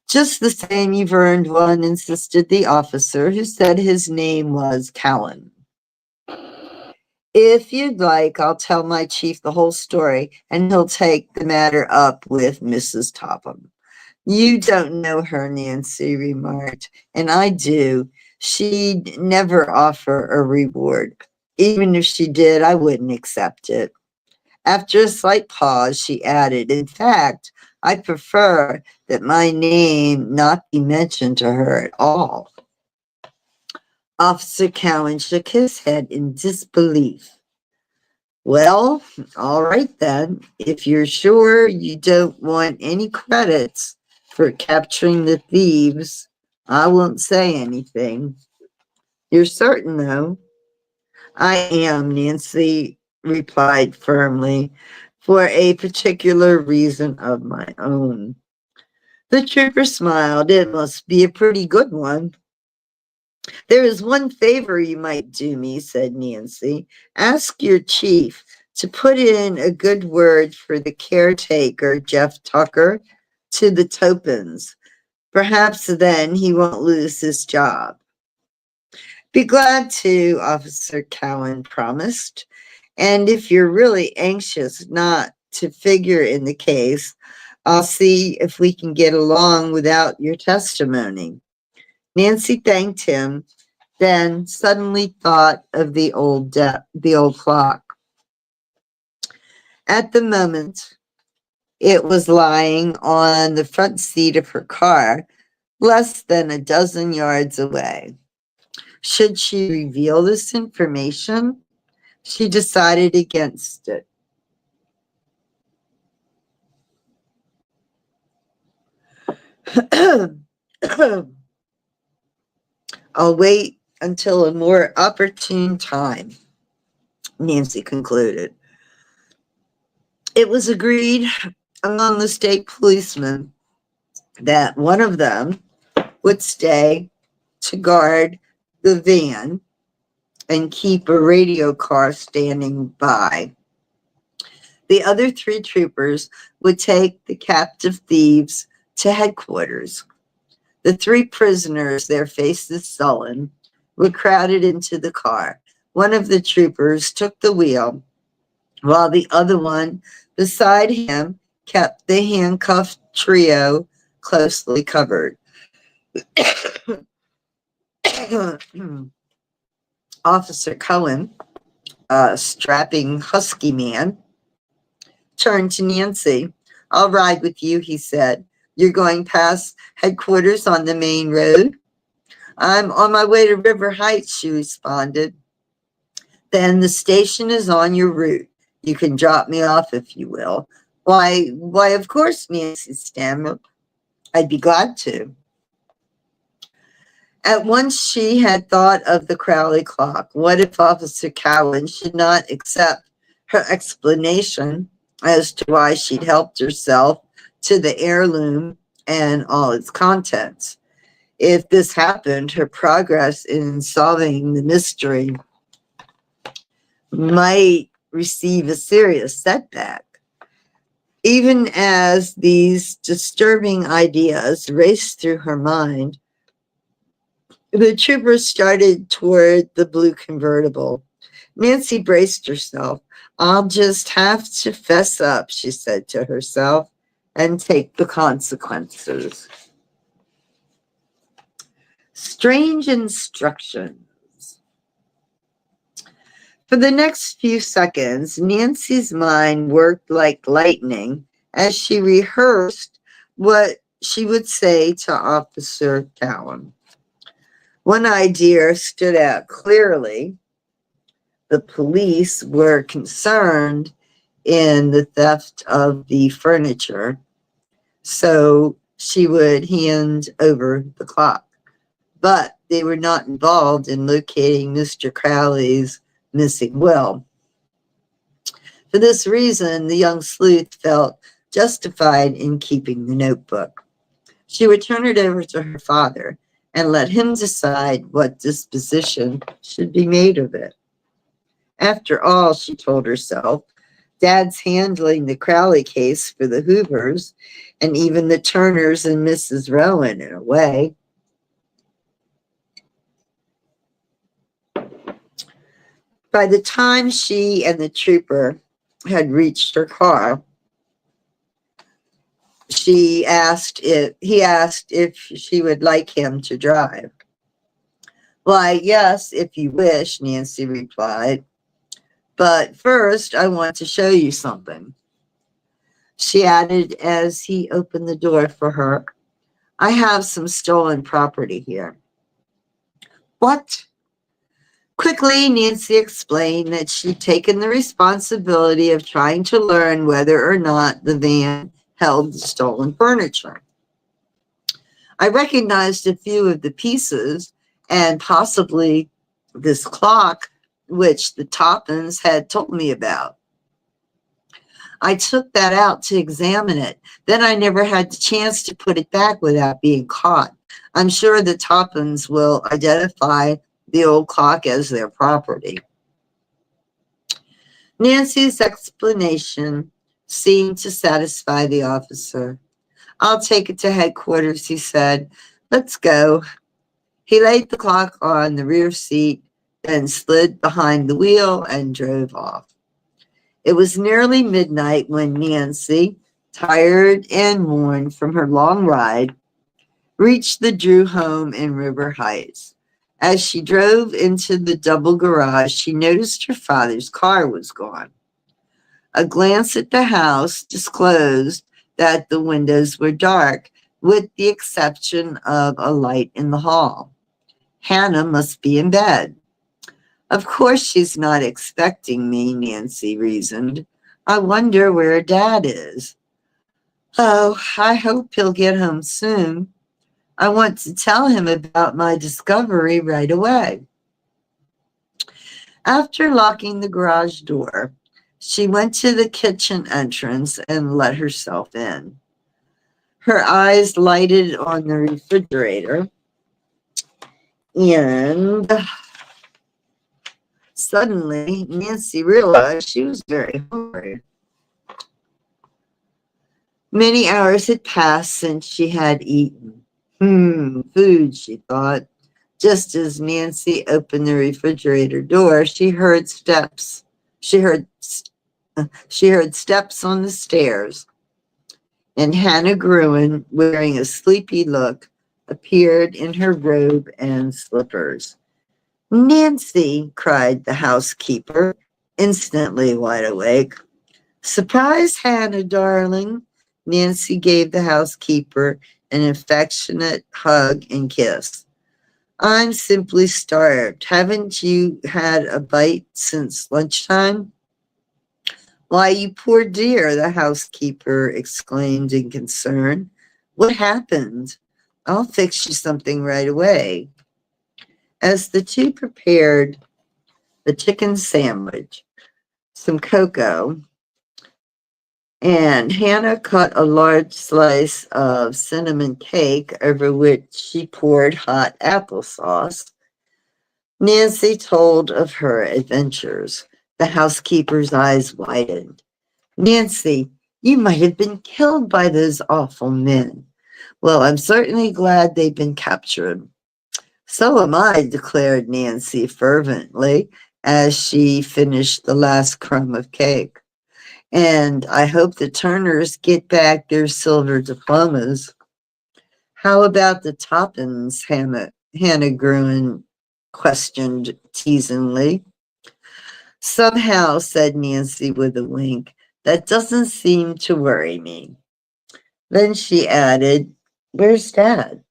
"Just the same, you've earned one," insisted the officer, who said his name was Callan. "If you'd like, I'll tell my chief the whole story, and he'll take the matter up with Mrs. Topham." "You don't know her," Nancy remarked, "and I do. She'd never offer a reward. Even if she did, I wouldn't accept it." After a slight pause, she added, "In fact, I prefer that my name not be mentioned to her at all." Officer Cowan shook his head in disbelief. "Well, all right then. If you're sure you don't want any credits for capturing the thieves, I won't say anything." "You're certain, though?" "I am," Nancy replied firmly, "for a particular reason of my own." The trooper smiled. "It must be a pretty good one." "There is one favor you might do me," said Nancy. "Ask your chief to put in a good word for the caretaker, Jeff Tucker. to the Topins. Perhaps then he won't lose his job. Be glad to, Officer Cowan promised. And if you're really anxious not to figure in the case, I'll see if we can get along without your testimony. Nancy thanked him, then suddenly thought of the old clock. At the moment, it was lying on the front seat of her car, less than a dozen yards away. Should she reveal this information? She decided against it. I'll wait until a more opportune time, Nancy concluded. It was agreed among the state policemen that one of them would stay to guard the van and keep a radio car standing by. The other 3 troopers would take the captive thieves to headquarters. The 3 prisoners, their faces sullen, were crowded into the car. One of the troopers took the wheel, while the other one beside him kept the handcuffed trio closely covered. Officer Cohen, a strapping husky man, turned to Nancy. I'll ride with you, he said. You're going past headquarters on the main road? I'm on my way to River Heights, she responded. Then the station is on your route. You can drop me off if you will. Why, of course, Nancy stammered. I'd be glad to. At once she had thought of the Crowley clock. What if Officer Cowan should not accept her explanation as to why she'd helped herself to the heirloom and all its contents? If this happened, her progress in solving the mystery might receive a serious setback. Even as these disturbing ideas raced through her mind, the troopers started toward the blue convertible. Nancy braced herself. I'll just have to fess up, she said to herself, and take the consequences. Strange instructions. For the next few seconds, Nancy's mind worked like lightning as she rehearsed what she would say to Officer Cowan. One idea stood out clearly. The police were concerned in the theft of the furniture, so she would hand over the clock. But they were not involved in locating Mr. Crowley's missing will. For this reason, the young sleuth felt justified in keeping the notebook. She would turn it over to her father and let him decide what disposition should be made of it. After all, she told herself, Dad's handling the Crowley case for the Hoovers and even the Turners and Mrs. Rowan in a way. By the time she and the trooper had reached her car, he asked if she would like him to drive. Why, yes, if you wish, Nancy replied. But first, I want to show you something, she added as he opened the door for her. I have some stolen property here. What? Quickly, Nancy explained that she'd taken the responsibility of trying to learn whether or not the van held the stolen furniture. I recognized a few of the pieces and possibly this clock, which the Toppins had told me about. I took that out to examine it. Then I never had the chance to put it back without being caught. I'm sure the Toppins will identify the old clock as their property. Nancy's explanation seemed to satisfy the officer. I'll take it to headquarters, he said. Let's go. He laid the clock on the rear seat, then slid behind the wheel and drove off. It was nearly midnight when Nancy, tired and worn from her long ride, reached the Drew home in River Heights. As she drove into the double garage, she noticed her father's car was gone. A glance at the house disclosed that the windows were dark, with the exception of a light in the hall. Hannah must be in bed. Of course she's not expecting me, Nancy reasoned. I wonder where Dad is. Oh, I hope he'll get home soon. I want to tell him about my discovery right away. After locking the garage door, she went to the kitchen entrance and let herself in. Her eyes lighted on the refrigerator, and suddenly Nancy realized she was very hungry. Many hours had passed since she had eaten. Food, she thought. Just as Nancy opened the refrigerator door, she heard steps. She heard steps on the stairs, and Hannah Gruen, wearing a sleepy look, appeared in her robe and slippers. Nancy, cried the housekeeper, instantly wide awake. Surprise, Hannah, darling. Nancy gave the housekeeper an affectionate hug and kiss. I'm simply starved. Haven't you had a bite since lunchtime? Why, you poor dear, the housekeeper exclaimed in concern. What happened? I'll fix you something right away. As the two prepared the chicken sandwich, some cocoa, and Hannah cut a large slice of cinnamon cake over which she poured hot applesauce, Nancy told of her adventures. The housekeeper's eyes widened. Nancy, you might have been killed by those awful men. Well, I'm certainly glad they've been captured. So am I, declared Nancy fervently as she finished the last crumb of cake. And I hope the Turners get back their silver diplomas. How about the Toppins, Hannah Gruen questioned teasingly. Somehow, said Nancy with a wink, that doesn't seem to worry me. Then she added, where's Dad?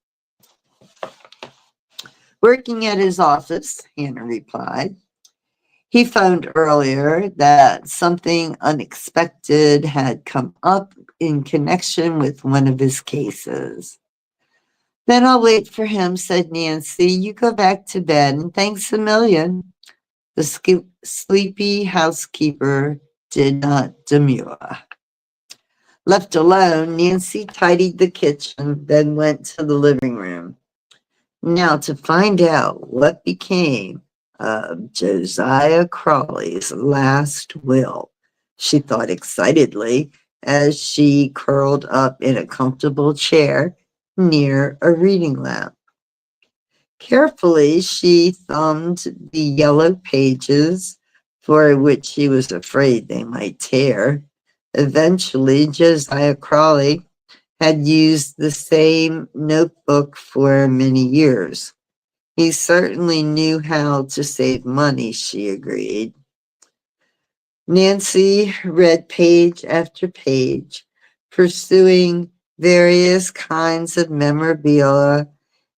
Working at his office, Hannah replied. He phoned earlier that something unexpected had come up in connection with one of his cases. Then I'll wait for him, said Nancy. You go back to bed, and thanks a million. The sleepy housekeeper did not demur. Left alone, Nancy tidied the kitchen, then went to the living room. Now to find out what became of Josiah Crawley's last will, she thought excitedly as she curled up in a comfortable chair near a reading lamp. Carefully, she thumbed the yellow pages for which she was afraid they might tear. Eventually, Josiah Crawley had used the same notebook for many years. He certainly knew how to save money, she agreed. Nancy read page after page, pursuing various kinds of memorabilia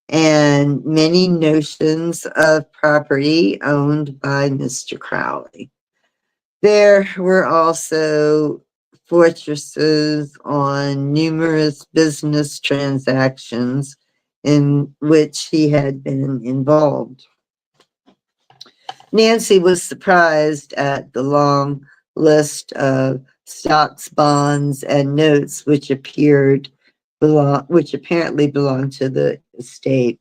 and many notions of property owned by Mr. Crowley. There were also fortresses on numerous business transactions in which he had been involved. Nancy was surprised at the long list of stocks, bonds, and notes which apparently belonged to the estate.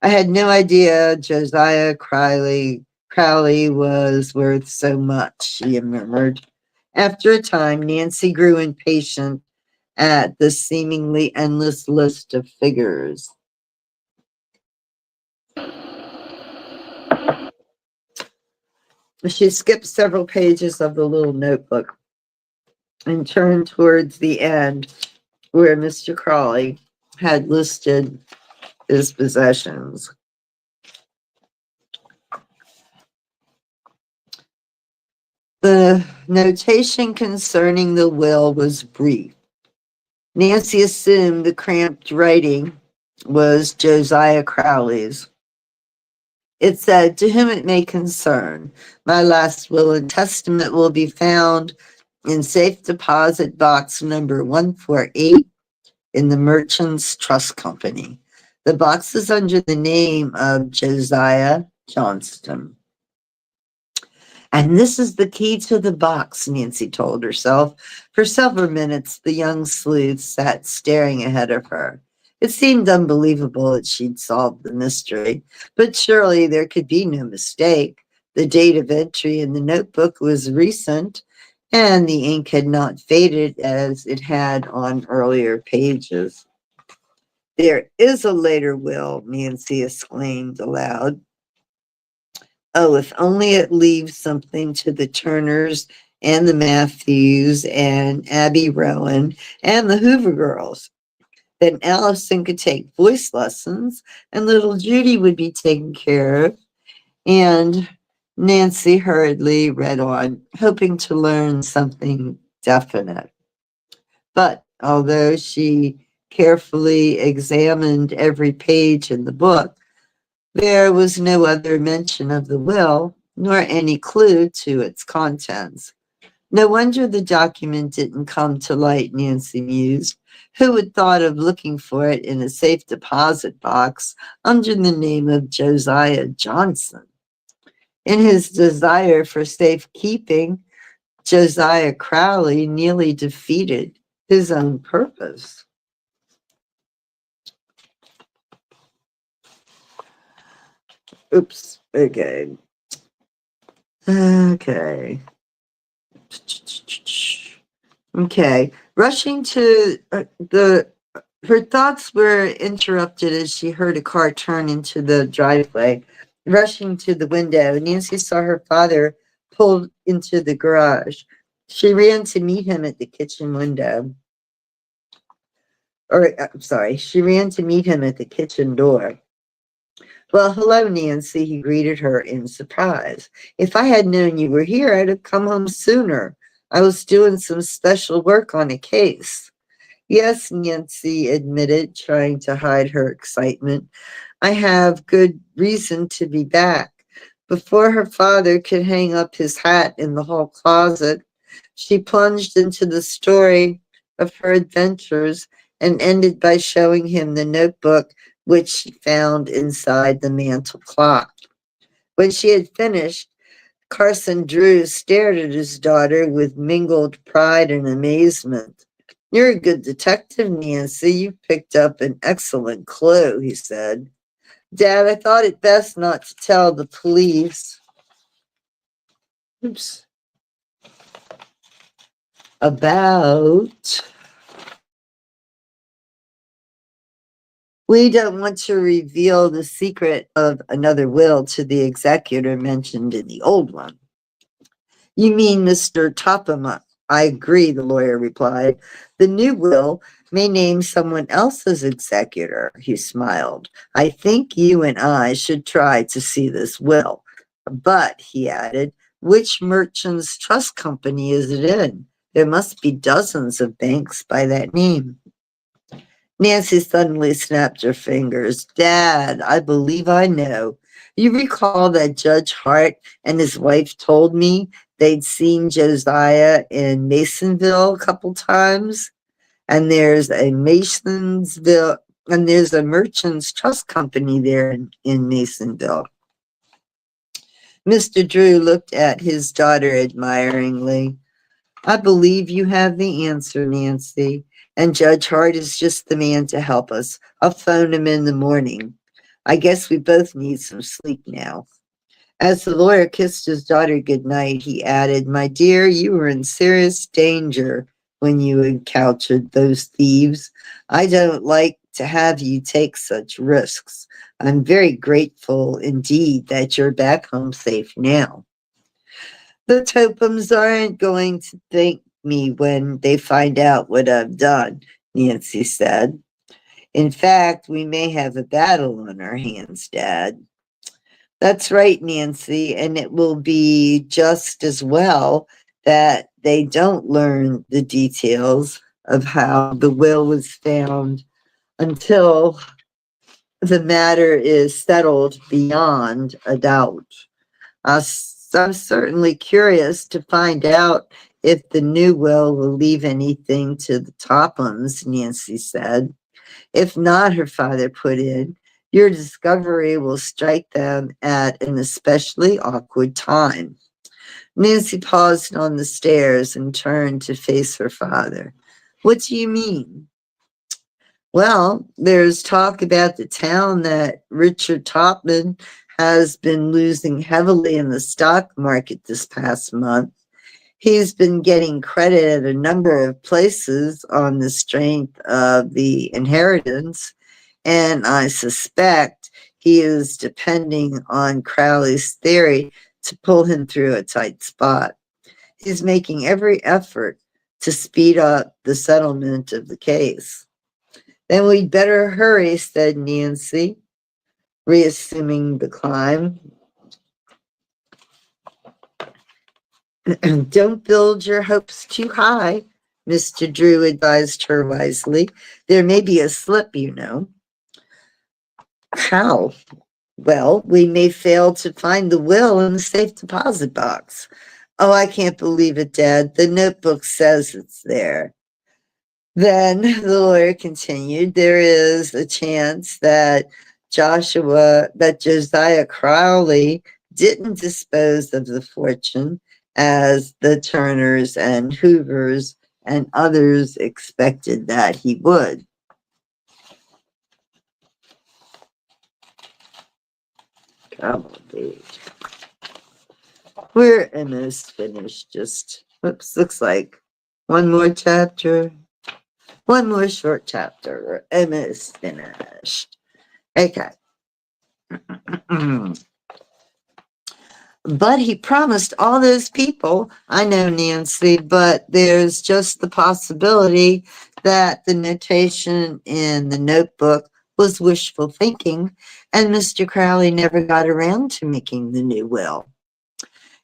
I had no idea Josiah Crowley was worth so much, she murmured. After a time, Nancy grew impatient at the seemingly endless list of figures. She skipped several pages of the little notebook and turned towards the end where Mr. Crawley had listed his possessions. The notation concerning the will was brief. Nancy assumed the cramped writing was Josiah Crowley's. It said, "To whom it may concern, my last will and testament will be found in safe deposit box number 148 in the Merchants Trust Company. The box is under the name of Josiah Johnston." And this is the key to the box, Nancy told herself. For several minutes, the young sleuth sat staring ahead of her. It seemed unbelievable that she'd solved the mystery, but surely there could be no mistake. The date of entry in the notebook was recent, and the ink had not faded as it had on earlier pages. "There is a later will," Nancy exclaimed aloud. "Oh, if only it leaves something to the Turners and the Matthews and Abby Rowan and the Hoover girls. Then Allison could take voice lessons and little Judy would be taken care of." And Nancy hurriedly read on, hoping to learn something definite. But although she carefully examined every page in the book, there was no other mention of the will, nor any clue to its contents. No wonder the document didn't come to light, Nancy mused. Who had thought of looking for it in a safe deposit box under the name of Josiah Johnson? In his desire for safekeeping, Josiah Crowley nearly defeated his own purpose. Oops, okay. Okay. Rushing to her thoughts were interrupted as she heard a car turn into the driveway. Rushing to the window, Nancy saw her father pulled into the garage. She ran to meet him at the kitchen window. She ran to meet him at the kitchen door. "Well, hello, Nancy," he greeted her in surprise. "If I had known you were here, I'd have come home sooner. I was doing some special work on a case." "Yes," Nancy admitted, trying to hide her excitement. "I have good reason to be back." Before her father could hang up his hat in the hall closet, she plunged into the story of her adventures and ended by showing him the notebook which she found inside the mantel clock. When she had finished, Carson Drew stared at his daughter with mingled pride and amazement. "You're a good detective, Nancy. You picked up an excellent clue," he said. "Dad, I thought it best not to tell the police about. We don't want to reveal the secret of another will to the executor mentioned in the old one." "You mean Mr. Topham?" "I agree," the lawyer replied. "The new will may name someone else as executor." He smiled. "I think you and I should try to see this will. But," he added, "which Merchants Trust Company is it in? There must be dozens of banks by that name." Nancy suddenly snapped her fingers. "Dad, I believe I know. You recall that Judge Hart and his wife told me they'd seen Josiah in Masonville a couple times? And there's a Merchants Trust Company there in Masonville." Mr. Drew looked at his daughter admiringly. "I believe you have the answer, Nancy. And Judge Hart is just the man to help us. I'll phone him in the morning. I guess we both need some sleep now." As the lawyer kissed his daughter goodnight, he added, "My dear, you are in serious danger. when you encountered those thieves. I don't like to have you take such risks. I'm very grateful indeed that you're back home safe now. The Topums aren't going to thank me when they find out what I've done, Nancy said. In fact, we may have a battle on our hands, Dad. That's right, Nancy, and it will be just as well that they don't learn the details of how the will was found until the matter is settled beyond a doubt. I'm certainly curious to find out if the new will leave anything to the Tophams, Nancy said. If not, her father put in, your discovery will strike them at an especially awkward time. Nancy paused on the stairs and turned to face her father. What do you mean? Well, there's talk about the town that Richard Topman has been losing heavily in the stock market this past month. He's been getting credit at a number of places on the strength of the inheritance, and I suspect he is depending on Crowley's theory to pull him through a tight spot. He's making every effort to speed up the settlement of the case. Then we'd better hurry, said Nancy, reassuming the climb. Don't build your hopes too high, Mr. Drew advised her wisely. There may be a slip, you know. How? Well, we may fail to find the will in the safe deposit box. Oh, I can't believe it, Dad. The notebook says it's there. Then the lawyer continued, there is a chance that Josiah Crowley didn't dispose of the fortune as the Turners and Hoovers and others expected that he would. Come on, baby. We're almost finished. Just, looks like one more chapter. One more short chapter. We're almost finished. Okay. But he promised all those people, I know, Nancy, but there's just the possibility that the notation in the notebook was wishful thinking, and Mr. Crowley never got around to making the new will.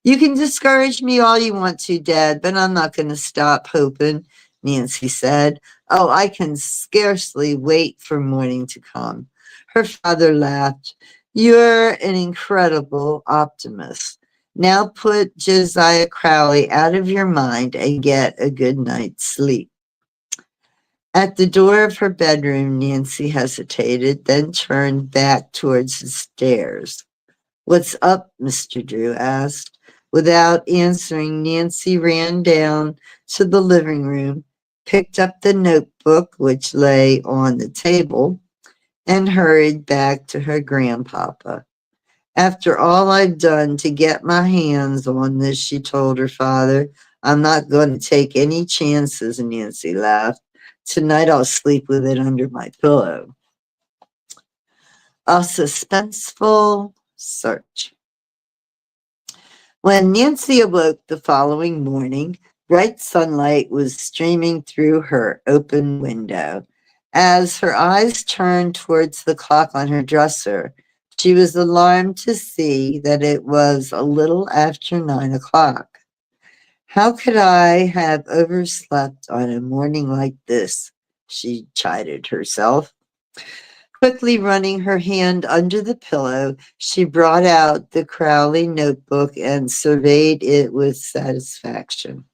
You can discourage me all you want to, Dad, but I'm not going to stop hoping, Nancy said. Oh, I can scarcely wait for morning to come. Her father laughed. You're an incredible optimist. Now put Josiah Crowley out of your mind and get a good night's sleep. At the door of her bedroom, Nancy hesitated, then turned back towards the stairs. What's up? Mr. Drew asked. Without answering, Nancy ran down to the living room, picked up the notebook which lay on the table, and hurried back to her grandpapa. After all I've done to get my hands on this, she told her father, I'm not going to take any chances, Nancy laughed. Tonight I'll sleep with it under my pillow. A suspenseful search. When Nancy awoke the following morning, bright sunlight was streaming through her open window. As her eyes turned towards the clock on her dresser, she was alarmed to see that it was a little after 9 o'clock. How could I have overslept on a morning like this? She chided herself. Quickly running her hand under the pillow, she brought out the Crowley notebook and surveyed it with satisfaction.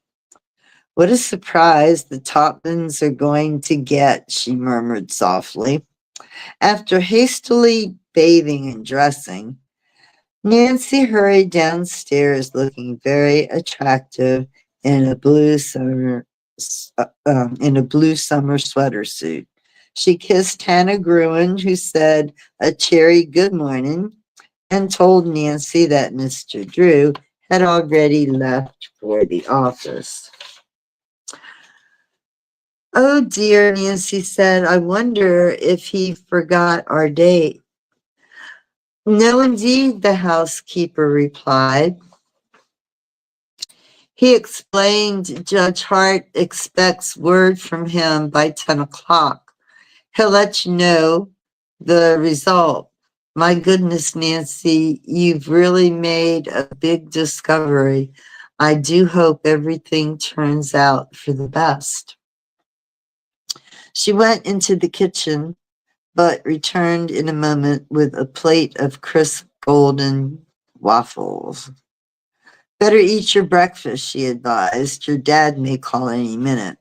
What a surprise the Topmans are going to get, she murmured softly. After hastily bathing and dressing, Nancy hurried downstairs looking very attractive in a blue summer sweater suit. She kissed Hannah Gruen, who said a cheery good morning, and told Nancy that Mr. Drew had already left for the office. Oh dear, Nancy said, I wonder if he forgot our date. No, indeed, the housekeeper replied. He explained Judge Hart expects word from him by 10 o'clock. He'll let you know the result. My goodness, Nancy, you've really made a big discovery. I do hope everything turns out for the best. She went into the kitchen, but returned in a moment with a plate of crisp golden waffles. Better eat your breakfast, she advised. Your dad may call any minute.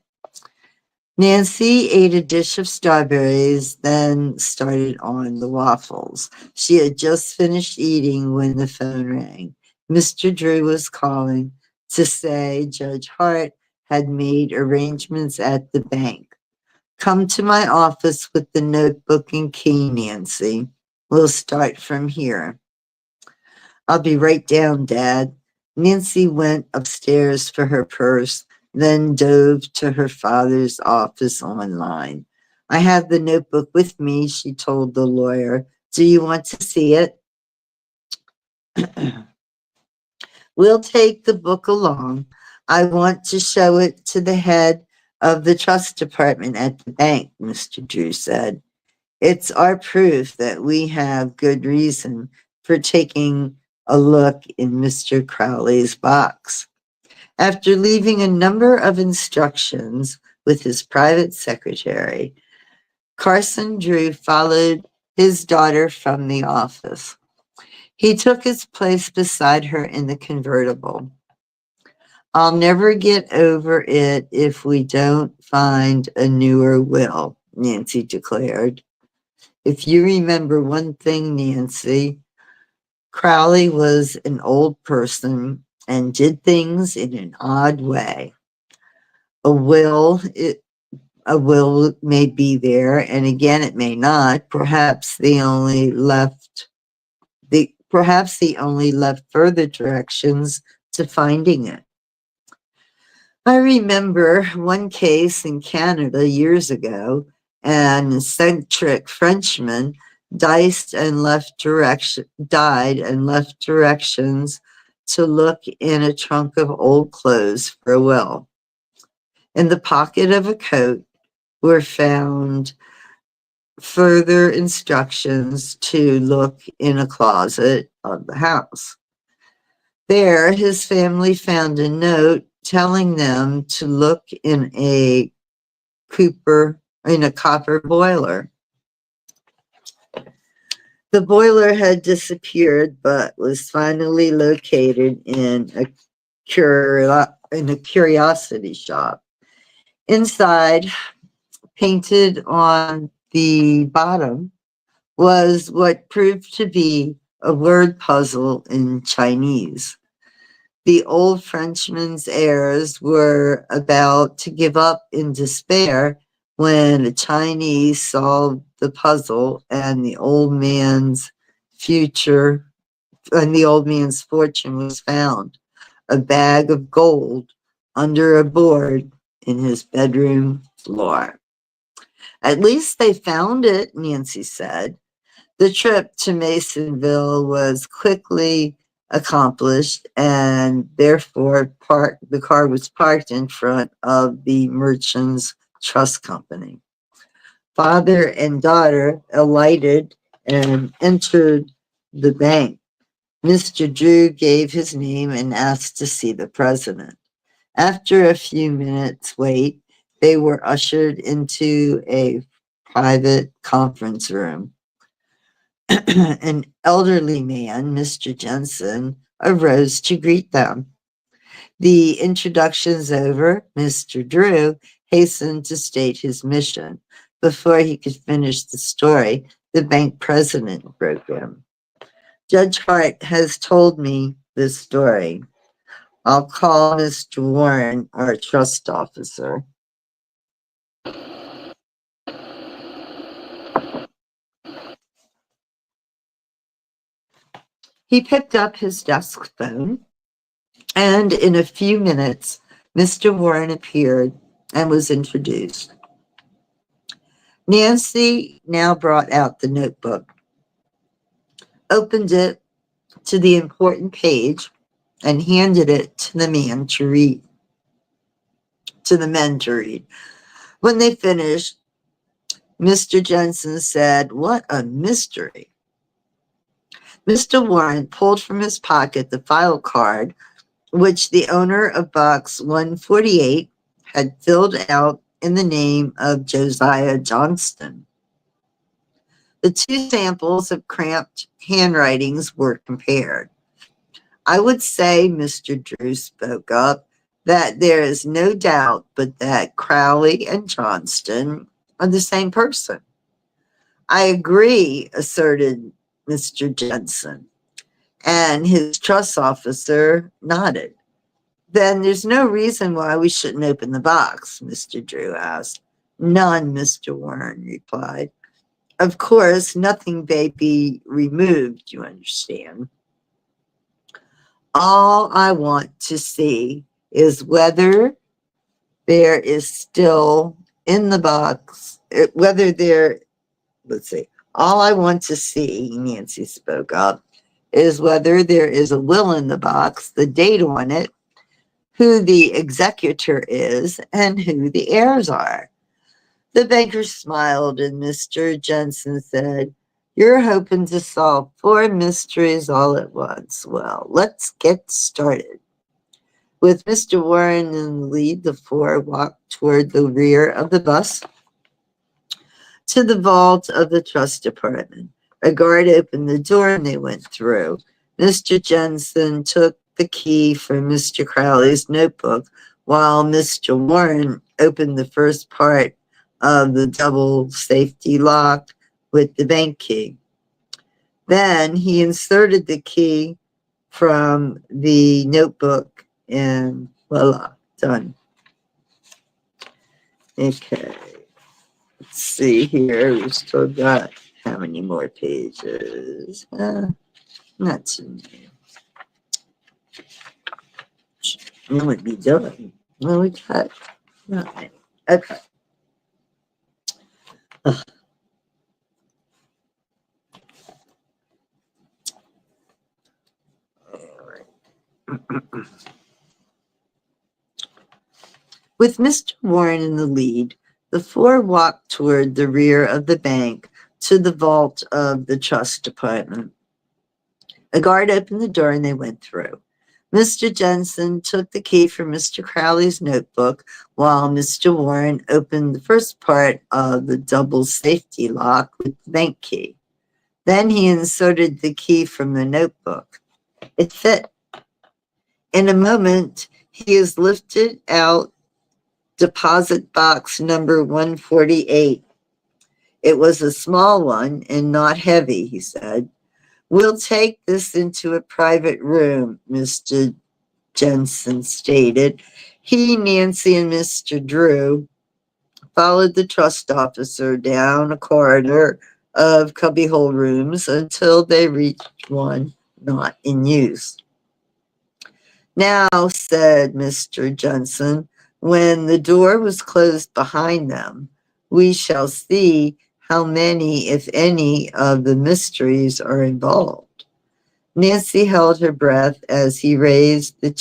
Nancy ate a dish of strawberries, then started on the waffles. She had just finished eating when the phone rang. Mr. Drew was calling to say Judge Hart had made arrangements at the bank. Come to my office with the notebook and key, Nancy. We'll start from here. I'll be right down, Dad. Nancy went upstairs for her purse, then dove to her father's office online. I have the notebook with me, she told the lawyer. Do you want to see it? We'll take the book along. I want to show it to the head of the trust department at the bank, Mr. Drew said. It's our proof that we have good reason for taking a look in Mr. Crowley's box. After leaving a number of instructions with his private secretary, Carson Drew followed his daughter from the office. He took his place beside her in the convertible. I'll never get over it if we don't find a newer will, Nancy declared. If you remember one thing, Nancy, Crowley was an old person and did things in an odd way. A will, a will may be there, and again it may not. Perhaps he only left further directions to finding it. I remember one case in Canada years ago. An eccentric Frenchman died and left directions to look in a trunk of old clothes for a will. In the pocket of a coat were found further instructions to look in a closet of the house. There, his family found a note telling them to look in a copper boiler. The boiler had disappeared, but was finally located in a curiosity shop. Inside, painted on the bottom, was what proved to be a word puzzle in Chinese. The old Frenchman's heirs were about to give up in despair when the Chinese solved the puzzle and the old man's fortune was found. A bag of gold under a board in his bedroom floor. At least they found it, Nancy said. The trip to Masonville was quickly accomplished, and therefore the car was parked in front of the Merchants Trust Company. Father and daughter alighted and entered the bank. Mr. Drew gave his name and asked to see the president. After a few minutes' wait, they were ushered into a private conference room. An elderly man, Mr. Jensen, arose to greet them. The introductions over, Mr. Drew hastened to state his mission. Before he could finish the story, the bank president broke in. Judge Hart has told me this story. I'll call Mr. Warren, our trust officer. He picked up his desk phone, and in a few minutes, Mr. Warren appeared and was introduced. Nancy now brought out the notebook, opened it to the important page, and handed it to the man to read, to the men to read. When they finished, Mr. Jensen said, "What a mystery." Mr. Warren pulled from his pocket the file card which the owner of box 148 had filled out in the name of Josiah Johnston. The two samples of cramped handwritings were compared. "I would say," Mr. Drew spoke up, "that there is no doubt but that Crowley and Johnston are the same person." "I agree," asserted Mr. Jensen, and his trust officer nodded. "Then there's no reason why we shouldn't open the box?" Mr. Drew asked. "None," Mr. Warren replied. "Of course, nothing may be removed, you understand. All I want to see is whether there is still in the box, all I want to see," Nancy spoke up, "is whether there is a will in the box, the date on it, who the executor is, and who the heirs are." The banker smiled, and Mr. Jensen said, "You're hoping to solve 4 mysteries all at once. Well, let's get started." With Mr. Warren in the lead, the 4 walked toward the rear of the bus to the vault of the trust department. A guard opened the door and they went through. Mr. Jensen took the key from Mr. Crowley's notebook while Mr. Warren opened the first part of the double safety lock with the bank key. Then he inserted the key from the notebook and voila, done. Okay, let's see here. We've still got how many more pages? Not too many. It would be done. Well, we got not many. Okay. Ugh. All right. With Mr. Warren in the lead, the 4 walked toward the rear of the bank to the vault of the trust department. A guard opened the door and they went through. Mr. Jensen took the key from Mr. Crowley's notebook while Mr. Warren opened the first part of the double safety lock with the bank key. Then he inserted the key from the notebook. It fit. In a moment, he is lifted out deposit box number 148. It was a small one and not heavy, he said. "We'll take this into a private room," Mr. Jensen stated. He, Nancy, and Mr. Drew followed the trust officer down a corridor of cubbyhole rooms until they reached one not in use. "Now," said Mr. Jensen, when the door was closed behind them, "we shall see how many, if any, of the mysteries are involved." Nancy held her breath as he raised the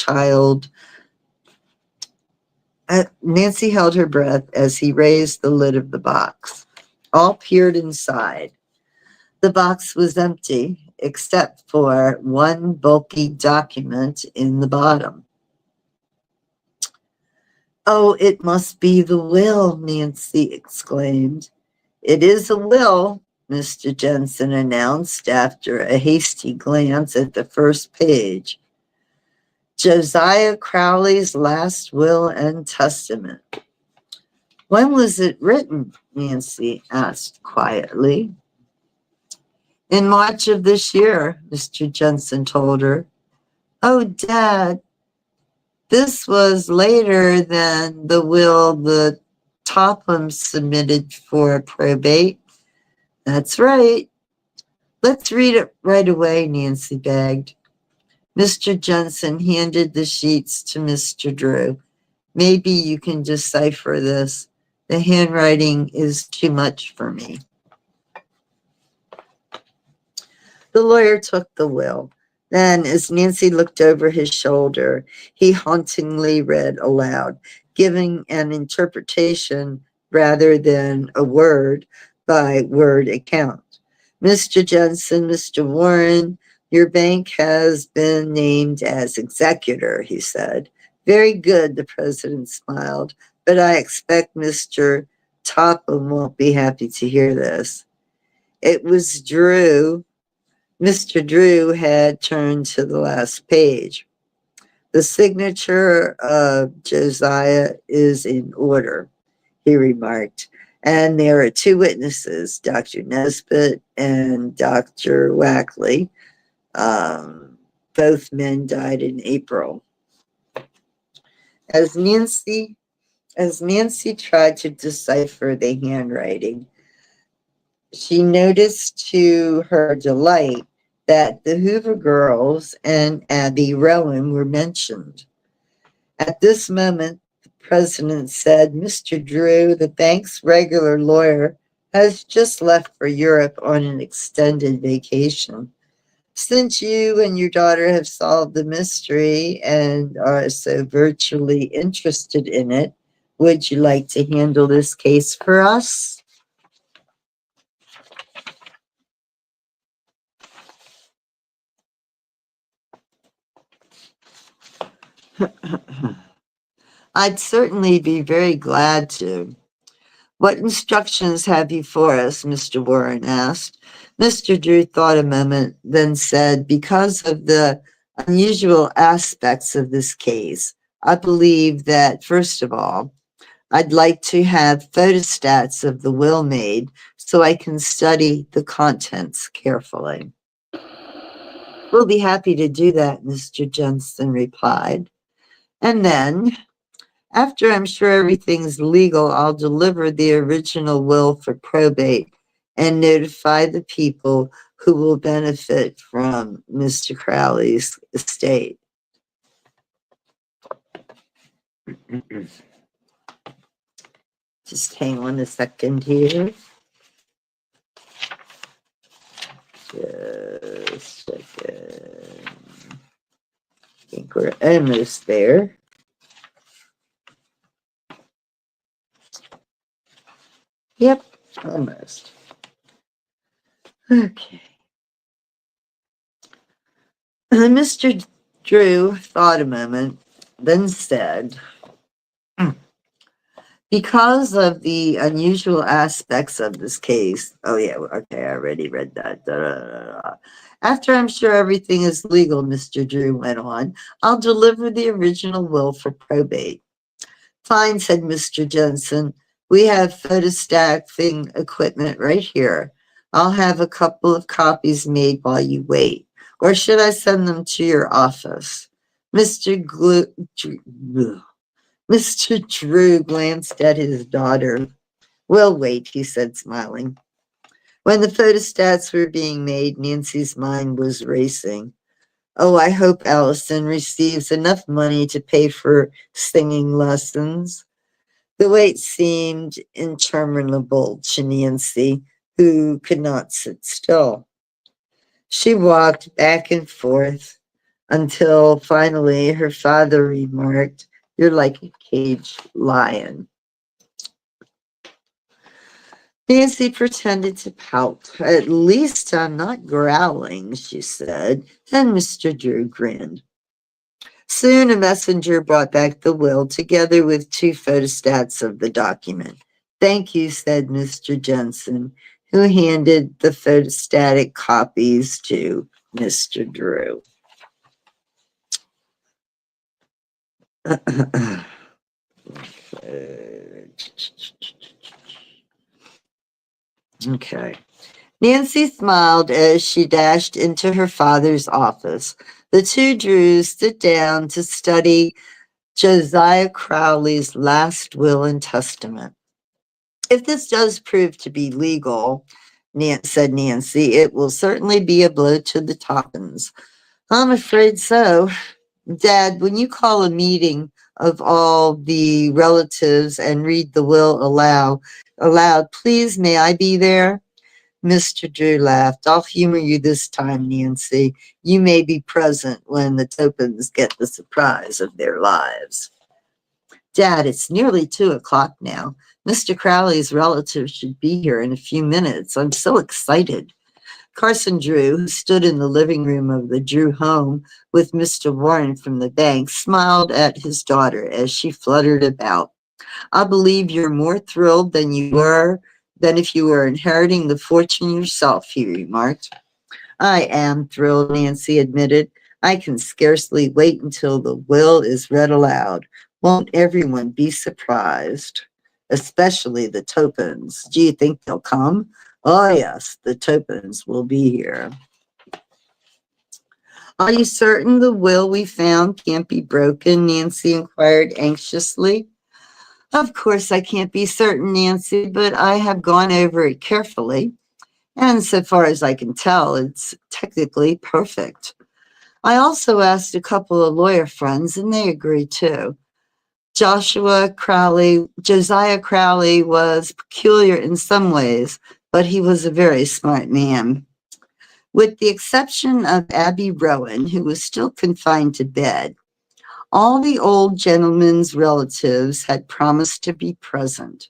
lid of the box. All peered inside. The box was empty, except for one bulky document in the bottom. "Oh, it must be the will," Nancy exclaimed. "It is a will," Mr. Jensen announced after a hasty glance at the first page. "Josiah Crowley's last will and testament." "When was it written?" Nancy asked quietly. "In March of this year," Mr. Jensen told her. "Oh, Dad, this was later than the will the Tophams submitted for probate." "That's right." "Let's read it right away," Nancy begged. Mr. Jensen handed the sheets to Mr. Drew. "Maybe you can decipher this. The handwriting is too much for me. The lawyer took the will. Then, as Nancy looked over his shoulder, he hauntingly read aloud, giving an interpretation rather than a word by word account. Mr. Jensen, Mr. Warren, your bank has been named as executor, he said. Very good, the president smiled, but I expect Mr. Topham won't be happy to hear this. It was Drew. Mr. Drew had turned to the last page. The signature of Josiah is in order, he remarked. And there are two witnesses, Dr. Nesbitt and Dr. Wackley. Both men died in April. As Nancy tried to decipher the handwriting, she noticed to her delight that the Hoover girls and Abby Rowan were mentioned. At this moment, the president said, Mr. Drew, the bank's regular lawyer, has just left for Europe on an extended vacation. Since you and your daughter have solved the mystery and are so virtually interested in it, would you like to handle this case for us? I'd certainly be very glad to. What instructions have you for us? Mr. Warren asked. Mr. Drew thought a moment, then said, because of the unusual aspects of this case, I believe that, first of all, I'd like to have photostats of the will made so I can study the contents carefully. We'll be happy to do that, Mr. Jensen replied. And then, after I'm sure everything's legal, I'll deliver the original will for probate and notify the people who will benefit from Mr. Crowley's estate. Just hang on a second here. Just a second. I think we're almost there. Yep, almost. Okay. Mr. Drew thought a moment, then said, because of the unusual aspects of this case, oh yeah, okay, I already read that. After I'm sure everything is legal, Mr. Drew went on, I'll deliver the original will for probate. Fine, said Mr. Jensen. We have photostating equipment right here. I'll have a couple of copies made while you wait. Or should I send them to your office? Mr. Drew glanced at his daughter. We'll wait, he said, smiling. When the photostats were being made, Nancy's mind was racing. Oh, I hope Allison receives enough money to pay for singing lessons. The wait seemed interminable to Nancy, who could not sit still. She walked back and forth until finally her father remarked, "You're like a caged lion." Nancy pretended to pout. At least I'm not growling, she said, and Mr. Drew grinned. Soon a messenger brought back the will together with 2 photostats of the document. Thank you, said Mr. Jensen, who handed the photostatic copies to Mr. Drew. Okay. Nancy smiled as she dashed into her father's office. The 2 Drews stood down to study Josiah Crowley's last will and testament. If this does prove to be legal, said Nancy, it will certainly be a blow to the Tophams. I'm afraid so. Dad, when you call a meeting of all the relatives and read the will aloud. Please, may I be there? Mr. Drew laughed. I'll humor you this time, Nancy. You may be present when the Topans get the surprise of their lives. Dad, it's nearly 2 o'clock now. Mr. Crowley's relatives should be here in a few minutes. I'm so excited. Carson Drew, who stood in the living room of the Drew home with Mr. Warren from the bank, smiled at his daughter as she fluttered about. I believe you're more thrilled than if you were inheriting the fortune yourself, he remarked. I am thrilled, Nancy admitted. I can scarcely wait until the will is read aloud. Won't everyone be surprised? Especially the Topans. Do you think they'll come? Oh, yes, the Topans will be here. Are you certain the will we found can't be broken? Nancy inquired anxiously. Of course, I can't be certain, Nancy, but I have gone over it carefully. And so far as I can tell, it's technically perfect. I also asked a couple of lawyer friends, and they agree too. Josiah Crowley was peculiar in some ways, but he was a very smart man. With the exception of Abby Rowan, who was still confined to bed, all the old gentleman's relatives had promised to be present.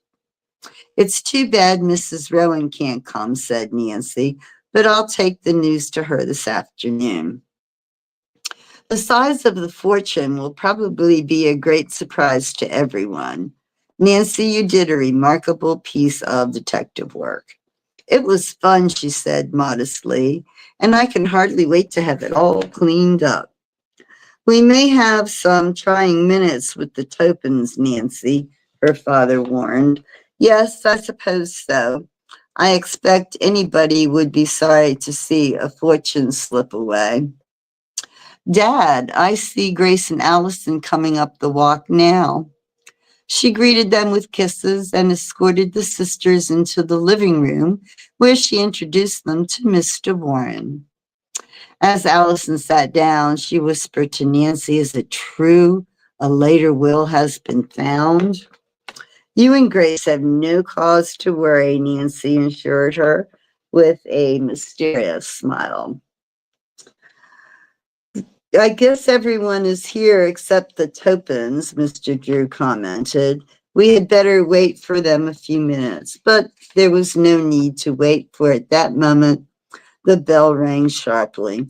It's too bad Mrs. Rowan can't come, said Nancy, but I'll take the news to her this afternoon. The size of the fortune will probably be a great surprise to everyone. Nancy, you did a remarkable piece of detective work. It was fun, she said modestly, and I can hardly wait to have it all cleaned up. We may have some trying minutes with the Topans, Nancy, her father warned. Yes, I suppose so. I expect anybody would be sorry to see a fortune slip away. Dad, I see Grace and Allison coming up the walk now. She greeted them with kisses and escorted the sisters into the living room, where she introduced them to Mr. Warren. As Allison sat down, she whispered to Nancy, is it true a later will has been found? You and Grace have no cause to worry, Nancy assured her with a mysterious smile. I guess everyone is here except the Topans, Mr. Drew commented. We had better wait for them a few minutes, but there was no need to wait, for at that moment the bell rang sharply.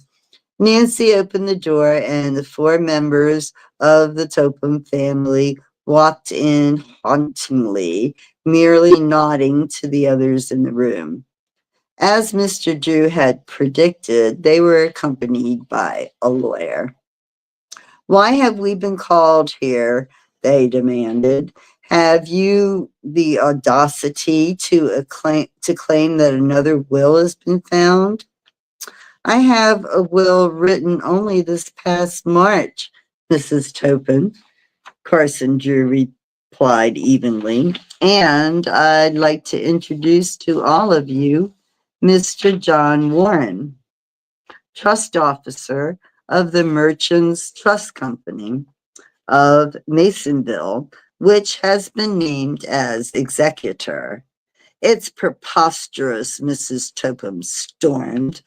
Nancy opened the door and the 4 members of the Topham family walked in hauntingly, merely nodding to the others in the room. As Mr. Drew had predicted, they were accompanied by a lawyer. Why have we been called here? They demanded. Have you the audacity to claim that another will has been found? I have a will written only this past March, Mrs. Topan, Carson Drew replied evenly. And I'd like to introduce to all of you Mr. John Warren, trust officer of the Merchants Trust Company of Masonville, which has been named as executor. It's preposterous, Mrs. Topham stormed.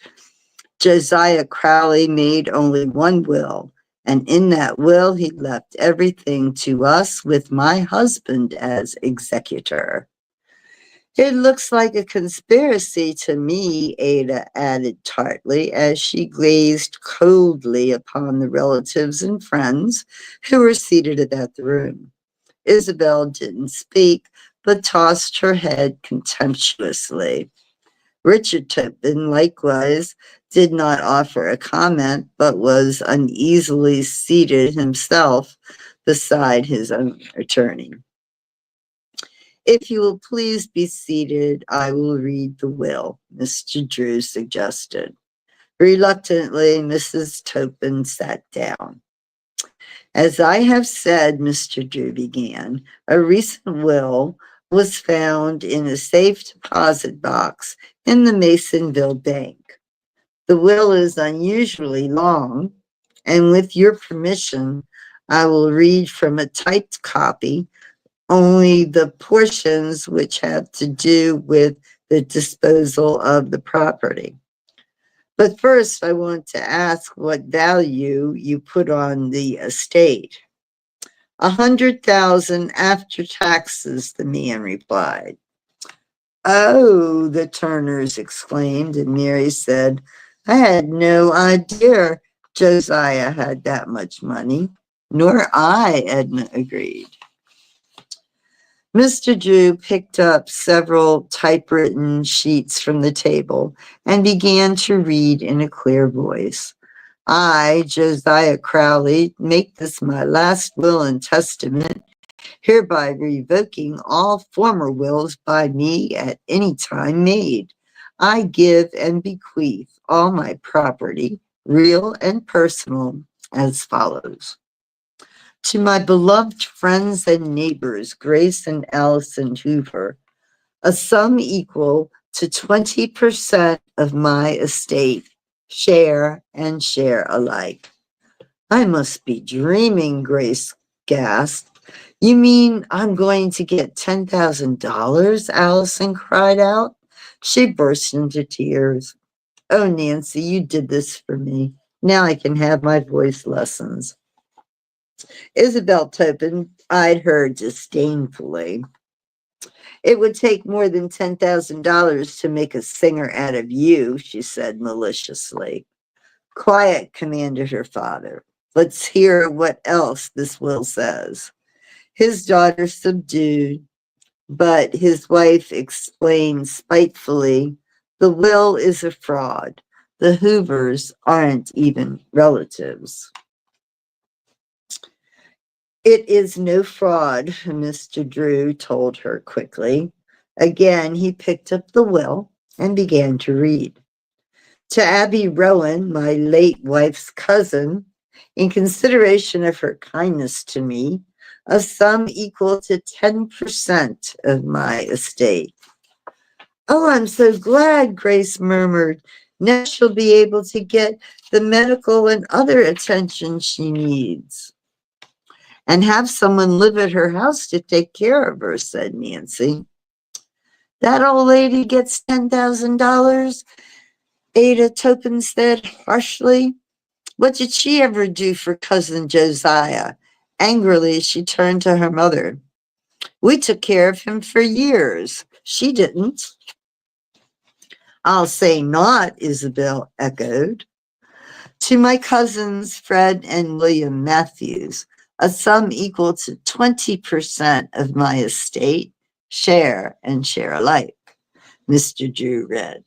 Josiah Crowley made only one will, and in that will he left everything to us with my husband as executor. It looks like a conspiracy to me, Ada added tartly as she gazed coldly upon the relatives and friends who were seated about the room. Isabel didn't speak, but tossed her head contemptuously. Richard Topan likewise did not offer a comment, but was uneasily seated himself beside his own attorney. If you will please be seated, I will read the will, Mr. Drew suggested. Reluctantly, Mrs. Topan sat down. As I have said, Mr. Drew began, a recent will was found in a safe deposit box in the Masonville Bank. The will is unusually long, and with your permission, I will read from a typed copy only the portions which have to do with the disposal of the property. But first, I want to ask what value you put on the estate. 100,000 after taxes, the man replied. Oh, the Turners exclaimed, and Mary said, I had no idea Josiah had that much money. Nor I, Edna agreed. Mr. Drew picked up several typewritten sheets from the table and began to read in a clear voice. I, Josiah Crowley, make this my last will and testament, hereby revoking all former wills by me at any time made. I give and bequeath all my property, real and personal, as follows. To my beloved friends and neighbors, Grace and Allison Hoover, a sum equal to 20% of my estate, share and share alike. I must be dreaming, Grace gasped. You mean I'm going to get $10,000? Allison cried out. She burst into tears. Oh, Nancy, you did this for me. Now I can have my voice lessons. Isabel Topin eyed her disdainfully. It would take more than $10,000 to make a singer out of you, she said maliciously. Quiet, commanded her father. Let's hear what else this will says. His daughter subdued, but his wife explained spitefully, the will is a fraud. The Hoovers aren't even relatives. It is no fraud, Mr. Drew told her quickly. Again, he picked up the will and began to read. To Abby Rowan, my late wife's cousin, in consideration of her kindness to me, a sum equal to 10% of my estate. Oh, I'm so glad, Grace murmured. Now she'll be able to get the medical and other attention she needs. And have someone live at her house to take care of her, said Nancy. That old lady gets $10,000, Ada Topin said harshly. What did she ever do for cousin Josiah? Angrily, she turned to her mother. We took care of him for years. She didn't. I'll say not, Isabel echoed. To my cousins, Fred and William Matthews, a sum equal to 20% of my estate, share and share alike. Mr. Drew read.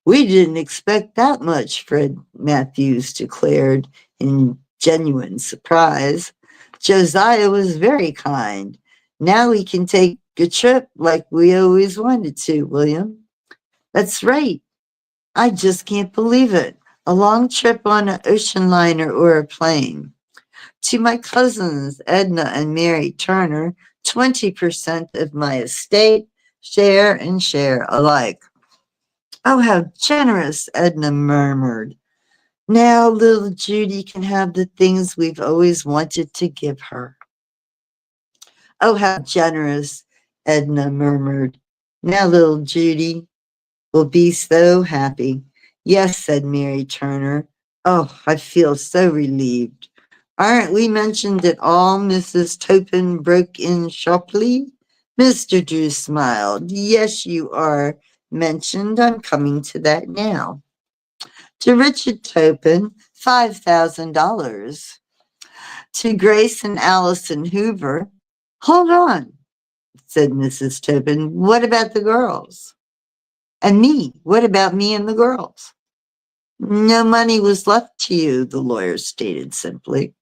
We didn't expect that much, Fred Matthews declared in genuine surprise. Josiah was very kind. Now we can take a trip like we always wanted to, William. That's right. I just can't believe it. A long trip on an ocean liner or a plane. To my cousins, Edna and Mary Turner, 20% of my estate, share and share alike. Oh, how generous, Edna murmured. Now little Judy can have the things we've always wanted to give her. Oh, how generous, Edna murmured. Now little Judy will be so happy. Yes, said Mary Turner. Oh, I feel so relieved. Aren't we mentioned at all? Mrs. Topin broke in sharply. Mr. Drew smiled. Yes, you are mentioned. I'm coming to that now. To Richard Topin, $5,000. To Grace and Allison Hoover. Hold on, said Mrs. Topin. What about the girls? And me? What about me and the girls? No money was left to you, the lawyer stated simply.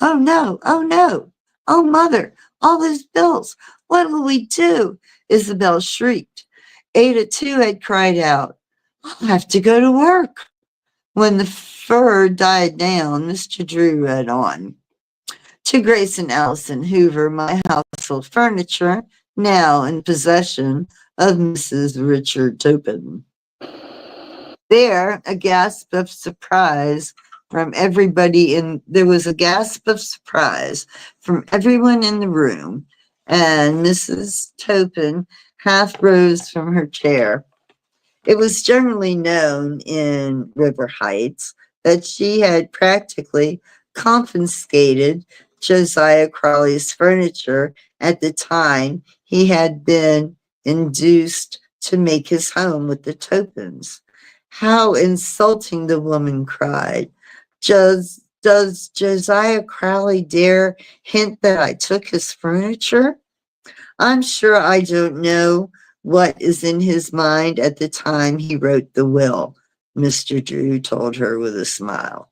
Oh, no. Oh, no. Oh, mother, all those bills. What will we do? Isabel shrieked. Ada, too, had cried out. I'll have to go to work. When the furor died down, Mr. Drew read on. To Grace and Allison Hoover, my household furniture, now in possession of Mrs. Richard Topin. There, a gasp of surprise from everybody there was a gasp of surprise from everyone in the room, and Mrs. Topin half rose from her chair. It was generally known in River Heights that she had practically confiscated Josiah Crowley's furniture at the time he had been induced to make his home with the Topins. How insulting, the woman cried. Does Josiah Crowley dare hint that I took his furniture? I'm sure I don't know what is in his mind at the time he wrote the will, Mr. Drew told her with a smile.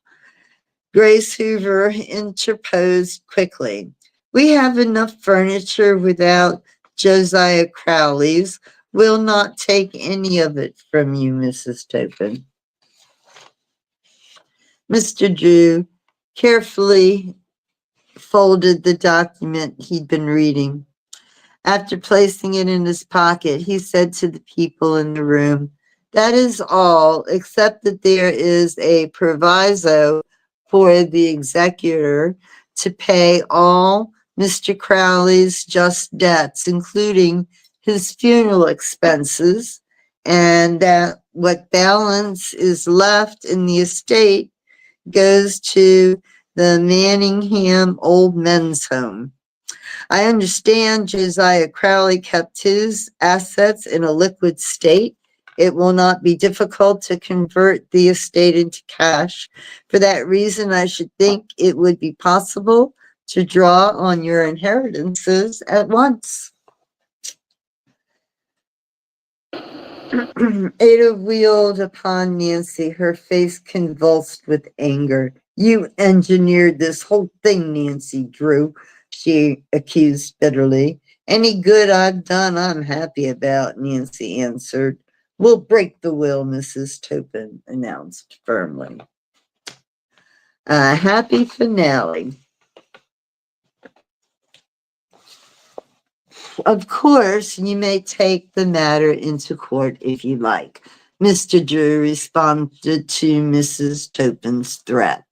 Grace Hoover interposed quickly. We have enough furniture without Josiah Crowley's. We'll not take any of it from you, Mrs. Topin. Mr. Drew carefully folded the document he'd been reading. After placing it in his pocket, he said to the people in the room, that is all, except that there is a proviso for the executor to pay all Mr. Crowley's just debts, including his funeral expenses, and that what balance is left in the estate goes to the Manningham Old Men's Home. I understand Josiah Crowley kept his assets in a liquid state. It will not be difficult to convert the estate into cash. For that reason, I should think it would be possible to draw on your inheritances at once. Ada wheeled upon Nancy, her face convulsed with anger. You engineered this whole thing, Nancy Drew, she accused bitterly. Any good I've done, I'm happy about, Nancy answered. We'll break the will, Mrs. Topin announced firmly. A happy finale. Of course, you may take the matter into court if you like, Mr. Drew responded to Mrs. Topin's threat.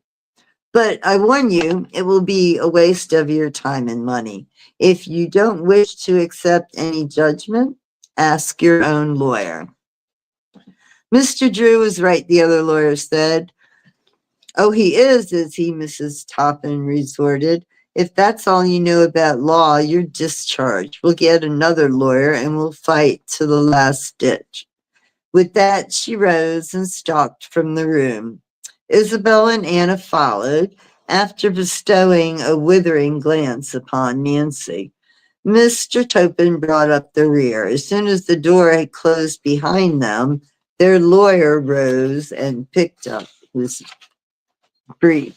But I warn you, it will be a waste of your time and money. If you don't wish to accept any judgment, ask your own lawyer. Mr. Drew was right, the other lawyer said. Oh, he is he? Mrs. Topin resorted. If that's all you know about law, you're discharged. We'll get another lawyer and we'll fight to the last ditch. With that, she rose and stalked from the room. Isabel and Anna followed, after bestowing a withering glance upon Nancy. Mr. Topin brought up the rear. As soon as the door had closed behind them, their lawyer rose and picked up his brief.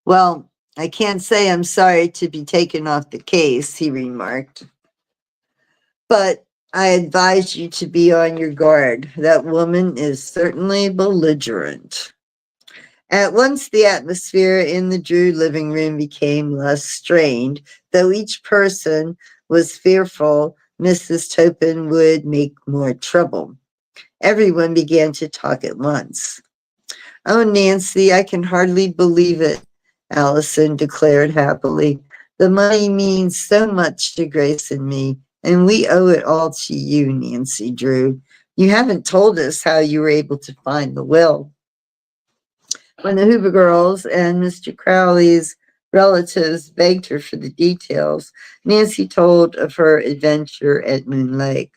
Well, I can't say I'm sorry to be taken off the case, he remarked. But I advise you to be on your guard. That woman is certainly belligerent. At once the atmosphere in the Drew living room became less strained, though each person was fearful Mrs. Topin would make more trouble. Everyone began to talk at once. Oh, Nancy, I can hardly believe it, Allison declared happily. The money means so much to Grace and me, and we owe it all to you, Nancy Drew. You haven't told us how you were able to find the will. When the Hoover girls and Mr. Crowley's relatives begged her for the details, Nancy told of her adventure at Moon Lake.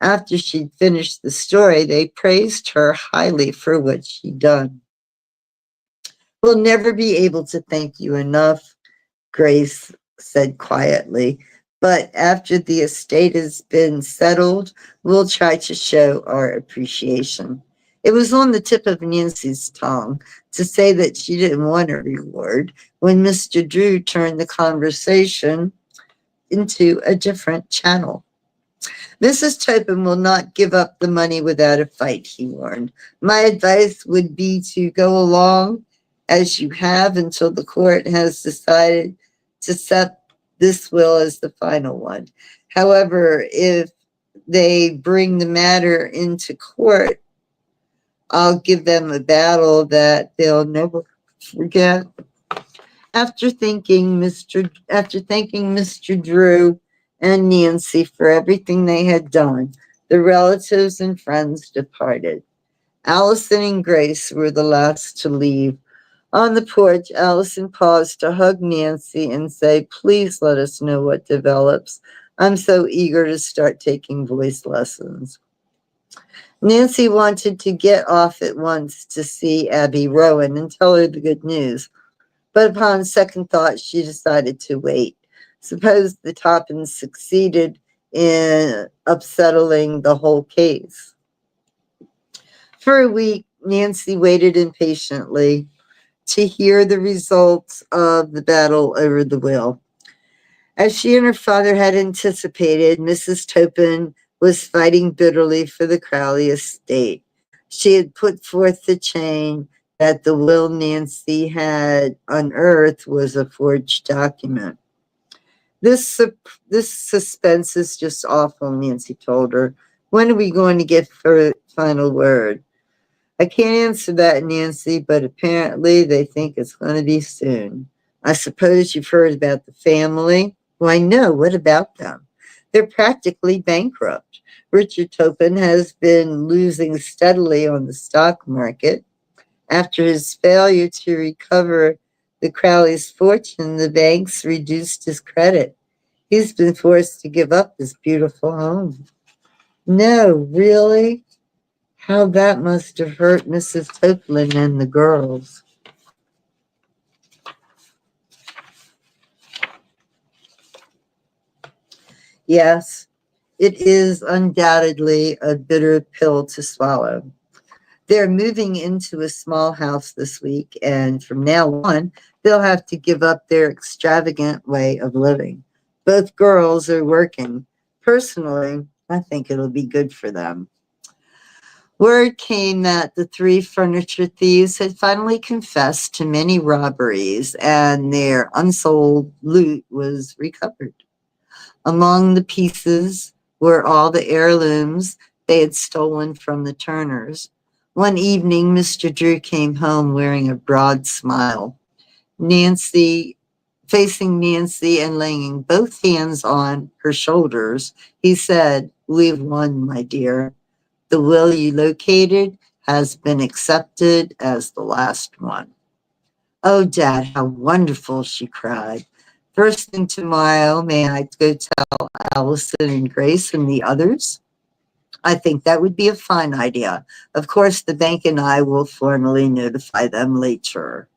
After she'd finished the story, they praised her highly for what she'd done. We'll never be able to thank you enough, Grace said quietly. But after the estate has been settled, we'll try to show our appreciation. It was on the tip of Nancy's tongue to say that she didn't want a reward when Mr. Drew turned the conversation into a different channel. Mrs. Topin will not give up the money without a fight, he warned. My advice would be to go along as you have until the court has decided to set this will as the final one. However, if they bring the matter into court, I'll give them a battle that they'll never forget. After thanking Mr. Drew and Nancy for everything they had done, the relatives and friends departed. Allison and Grace were the last to leave. On the porch, Allison paused to hug Nancy and say, "Please let us know what develops. I'm so eager to start taking voice lessons." Nancy wanted to get off at once to see Abby Rowan and tell her the good news, but upon second thought, she decided to wait. Suppose the Toppins succeeded in upsettling the whole case. For a week, Nancy waited impatiently to hear the results of the battle over the will. As she and her father had anticipated, Mrs. Topin was fighting bitterly for the Crowley estate. She had put forth the chain that the will Nancy had unearthed was a forged document. This suspense is just awful, Nancy told her. When are we going to get final word? I can't answer that, Nancy, but apparently they think it's going to be soon. I suppose you've heard about the family? Why, no, what about them? They're practically bankrupt. Richard Topin has been losing steadily on the stock market. After his failure to recover the Crowley's fortune, the banks reduced his credit. He's been forced to give up his beautiful home. No, really? How that must have hurt Mrs. Topin and the girls. Yes, it is undoubtedly a bitter pill to swallow. They're moving into a small house this week, and from now on, they'll have to give up their extravagant way of living. Both girls are working. Personally, I think it'll be good for them. Word came that the three furniture thieves had finally confessed to many robberies, and their unsold loot was recovered. Among the pieces were all the heirlooms they had stolen from the Turners. One evening, Mr. Drew came home wearing a broad smile. Facing Nancy and laying both hands on her shoulders, he said, "We've won, my dear. The will you located has been accepted as the last one." "Oh, Dad, how wonderful," she cried. "First thing tomorrow, may I go tell Allison and Grace and the others?" "I think that would be a fine idea. Of course, the bank and I will formally notify them later."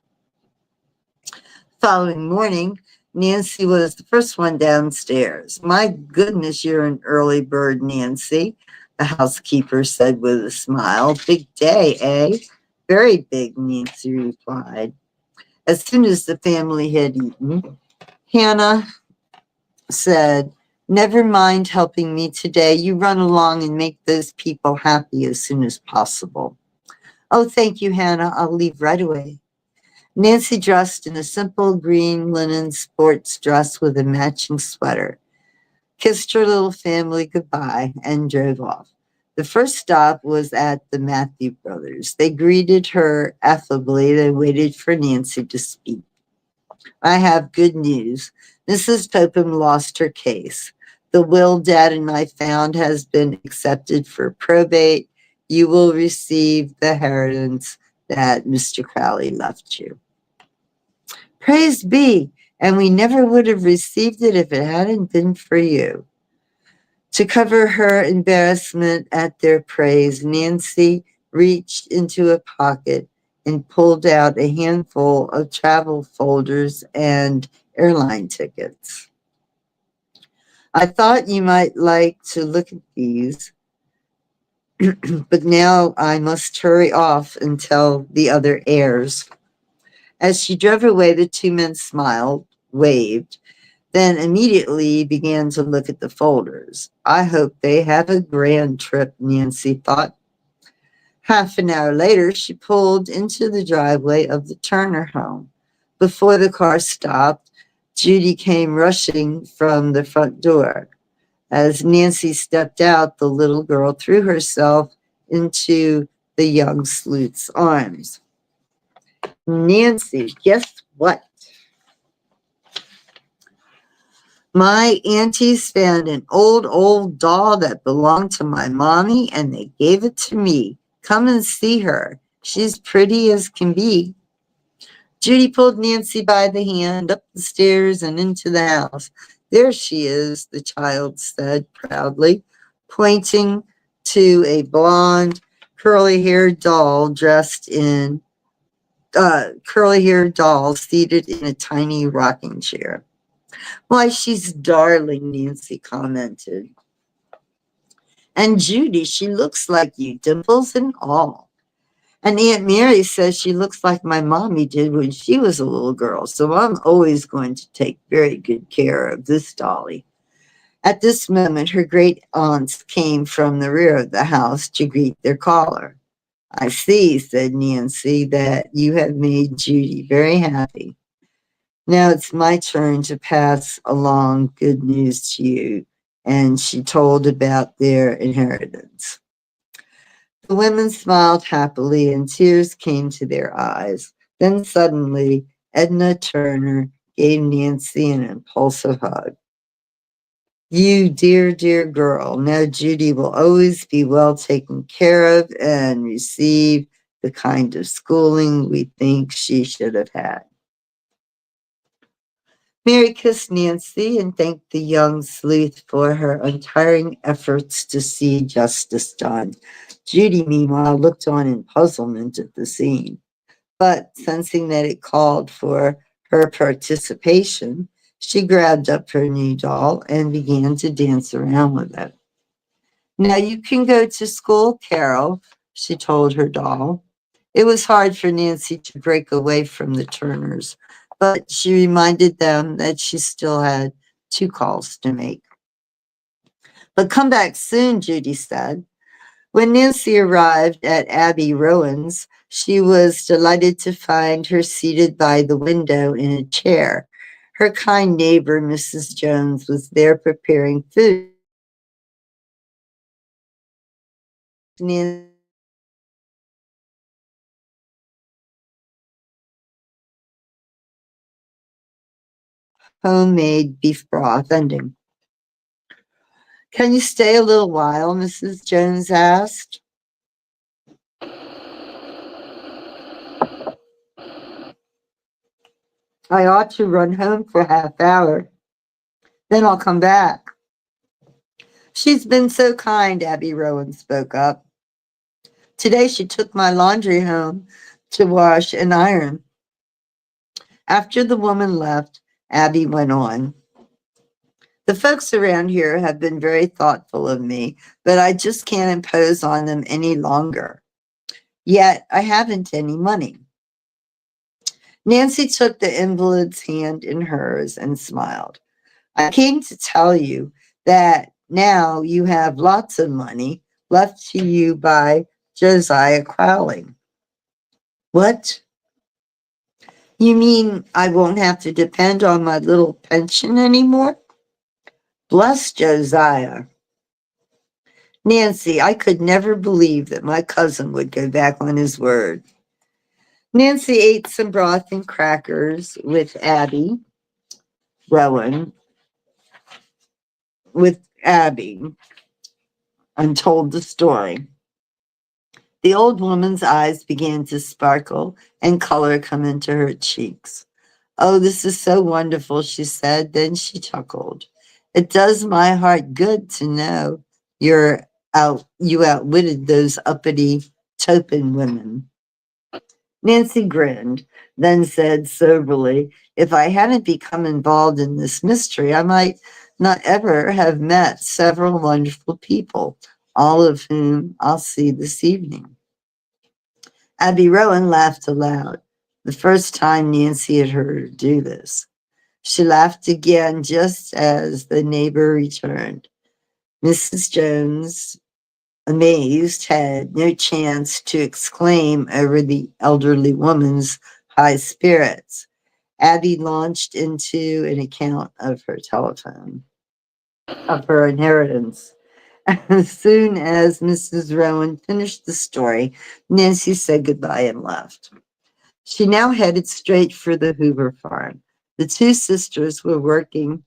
Following morning, Nancy was the first one downstairs. "My goodness, you're an early bird, Nancy," the housekeeper said with a smile. "Big day, eh?" "Very big," Nancy replied. As soon as the family had eaten, Hannah said, "Never mind helping me today. You run along and make those people happy as soon as possible." "Oh, thank you, Hannah. I'll leave right away." Nancy dressed in a simple green linen sports dress with a matching sweater, kissed her little family goodbye, and drove off. The first stop was at the Matthew Brothers. They greeted her affably. They waited for Nancy to speak. "I have good news. Mrs. Topin lost her case. The will Dad and I found has been accepted for probate. You will receive the inheritance that Mr. Crowley left you." "Praise be, and we never would have received it if it hadn't been for you." To cover her embarrassment at their praise, Nancy reached into a pocket and pulled out a handful of travel folders and airline tickets. "I thought you might like to look at these, but now I must hurry off and tell the other heirs." As she drove away, the two men smiled, waved, then immediately began to look at the folders. "I hope they have a grand trip," Nancy thought. Half an hour later, she pulled into the driveway of the Turner home. Before the car stopped, Judy came rushing from the front door. As Nancy stepped out, the little girl threw herself into the young sleuth's arms. Nancy, guess what? My aunties found an old doll that belonged to my mommy, and they gave it to me. Come and see her. She's pretty as can be. Judy pulled Nancy by the hand up the stairs and into the house. There she is, the child said proudly, pointing to a blonde, curly-haired doll curly-haired doll seated in a tiny rocking chair. Why, she's darling, Nancy commented. And Judy, she looks like you, dimples and all. And Aunt Mary says she looks like my mommy did when she was a little girl, so I'm always going to take very good care of this dolly. At this moment, her great aunts came from the rear of the house to greet their caller. I see, said Nancy, that you have made Judy very happy. Now it's my turn to pass along good news to you. And she told about their inheritance. The women smiled happily and tears came to their eyes. Then suddenly, Edna Turner gave Nancy an impulsive hug. You dear, dear girl, now Judy will always be well taken care of and receive the kind of schooling we think she should have had. Mary kissed Nancy and thanked the young sleuth for her untiring efforts to see justice done. Judy, meanwhile, looked on in puzzlement at the scene, but sensing that it called for her participation, she grabbed up her new doll and began to dance around with it. Now you can go to school, Carol, she told her doll. It was hard for Nancy to break away from the Turners, but she reminded them that she still had 2 calls to make. But come back soon, Judy said. When Nancy arrived at Abby Rowan's, she was delighted to find her seated by the window in a chair. Her kind neighbor, Mrs. Jones, was there preparing food. Nancy homemade beef broth ending. Can you stay a little while? Mrs. Jones asked. I ought to run home for a half hour. Then I'll come back. She's been so kind, Abby Rowan spoke up. Today she took my laundry home to wash and iron. After the woman left, Abby went on. The folks around here have been very thoughtful of me, but I just can't impose on them any longer. Yet I haven't any money. Nancy took the invalid's hand in hers and smiled. I came to tell you that now you have lots of money left to you by Josiah Crowley. What? You mean I won't have to depend on my little pension anymore? Bless Josiah. Nancy, I could never believe that my cousin would go back on his word. Nancy ate some broth and crackers with Abby Rowan, and told the story. The old woman's eyes began to sparkle and color come into her cheeks. Oh, this is so wonderful, she said. Then she chuckled. It does my heart good to know you outwitted those uppity Topin women. Nancy grinned, then said soberly, if I hadn't become involved in this mystery, I might not ever have met several wonderful people, all of whom I'll see this evening. Abby Rowan laughed aloud, the first time Nancy had heard her do this. She laughed again just as the neighbor returned. Mrs. Jones, amazed, had no chance to exclaim over the elderly woman's high spirits. Abby launched into an account of her inheritance. As soon as Mrs. Rowan finished the story, Nancy said goodbye and left. She now headed straight for the Hoover farm. The two sisters were working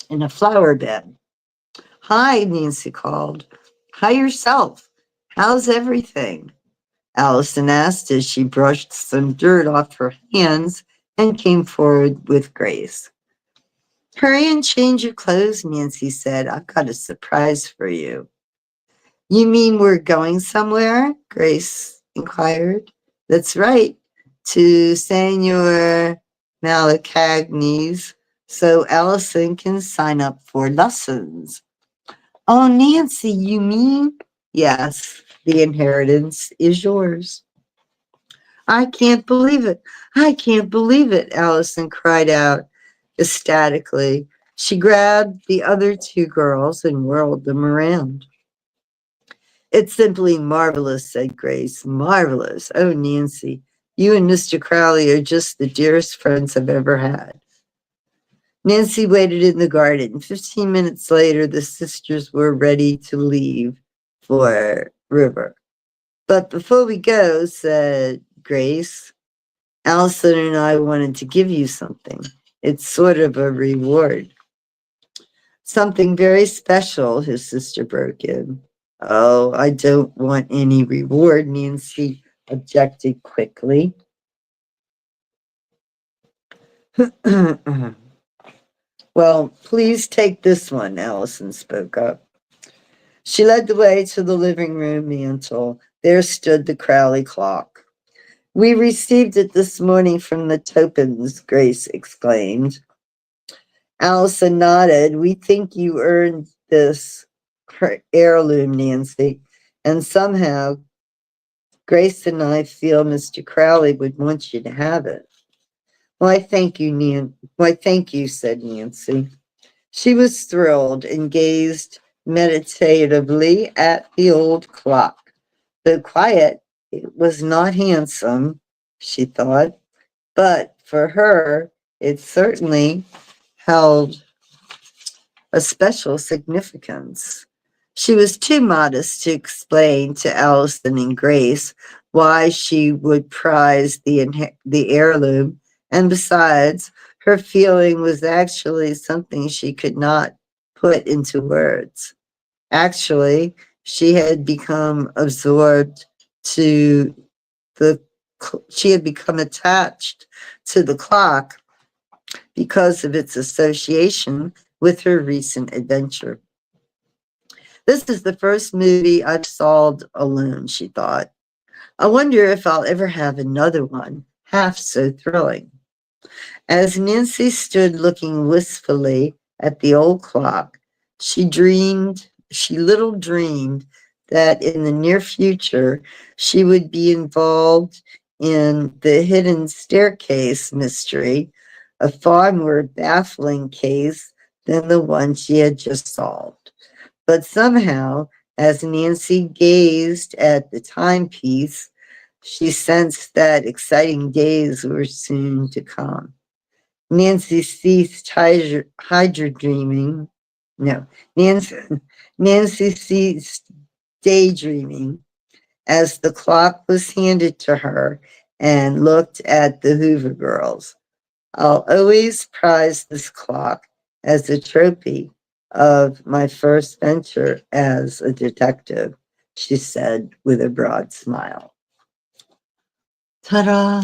in a flower bed. Hi, Nancy called. Hi yourself. How's everything? Allison asked as she brushed some dirt off her hands and came forward with Grace. Hurry and change your clothes, Nancy said. I've got a surprise for you. You mean we're going somewhere? Grace inquired. That's right, to Senor Malacagni's, so Allison can sign up for lessons. Oh, Nancy, you mean? Yes, the inheritance is yours. I can't believe it. I can't believe it, Allison cried out ecstatically. She grabbed the other two girls and whirled them around. It's simply marvelous, said Grace. Marvelous. Oh, Nancy, you and Mr. Crowley are just the dearest friends I've ever had. Nancy waited in the garden. 15 minutes later, the sisters were ready to leave for River. But before we go, said Grace, Allison and I wanted to give you something. It's sort of a reward. Something very special, his sister broke in. Oh, I don't want any reward, Nancy objected quickly. Well, please take this one, Allison spoke up. She led the way to the living room mantel. There stood the Crowley clock. We received it this morning from the Topins, Grace exclaimed. Allison nodded. We think you earned this heirloom, Nancy, and somehow Grace and I feel Mr. Crowley would want you to have it. Why, thank you, Nan. Why, thank you, said Nancy. She was thrilled and gazed meditatively at the old clock. Though quiet, it was not handsome, she thought, but for her, it certainly held a special significance. She was too modest to explain to Allison and Grace why she would prize the heirloom, and besides, her feeling was actually something she could not put into words. Actually, she had become absorbed to she had become attached to the clock because of its association with her recent adventure. This is the first movie I've solved alone, she thought. I wonder if I'll ever have another one half so thrilling. As Nancy stood looking wistfully at the old clock, she little dreamed that in the near future she would be involved in the hidden staircase mystery, a far more baffling case than the one she had just solved. But somehow, as Nancy gazed at the timepiece, she sensed that exciting days were soon to come. Nancy ceased hydra dreaming. No, Nancy ceased daydreaming as the clock was handed to her and looked at the Hoover girls. I'll always prize this clock as a trophy of my first venture as a detective, she said with a broad smile. Ta-da!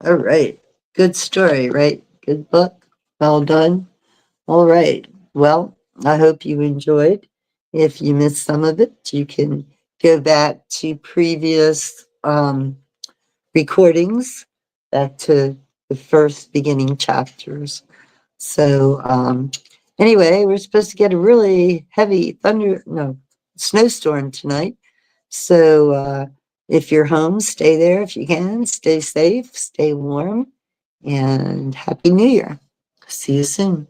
All right. Good story, right? Good book. Well done. All right. Well, I hope you enjoyed. If you missed some of it, you can go back to previous recordings, back to the first beginning chapters. So anyway, we're supposed to get a really heavy snowstorm tonight. So if you're home, stay there if you can. Stay safe, stay warm, and Happy New Year. See you soon.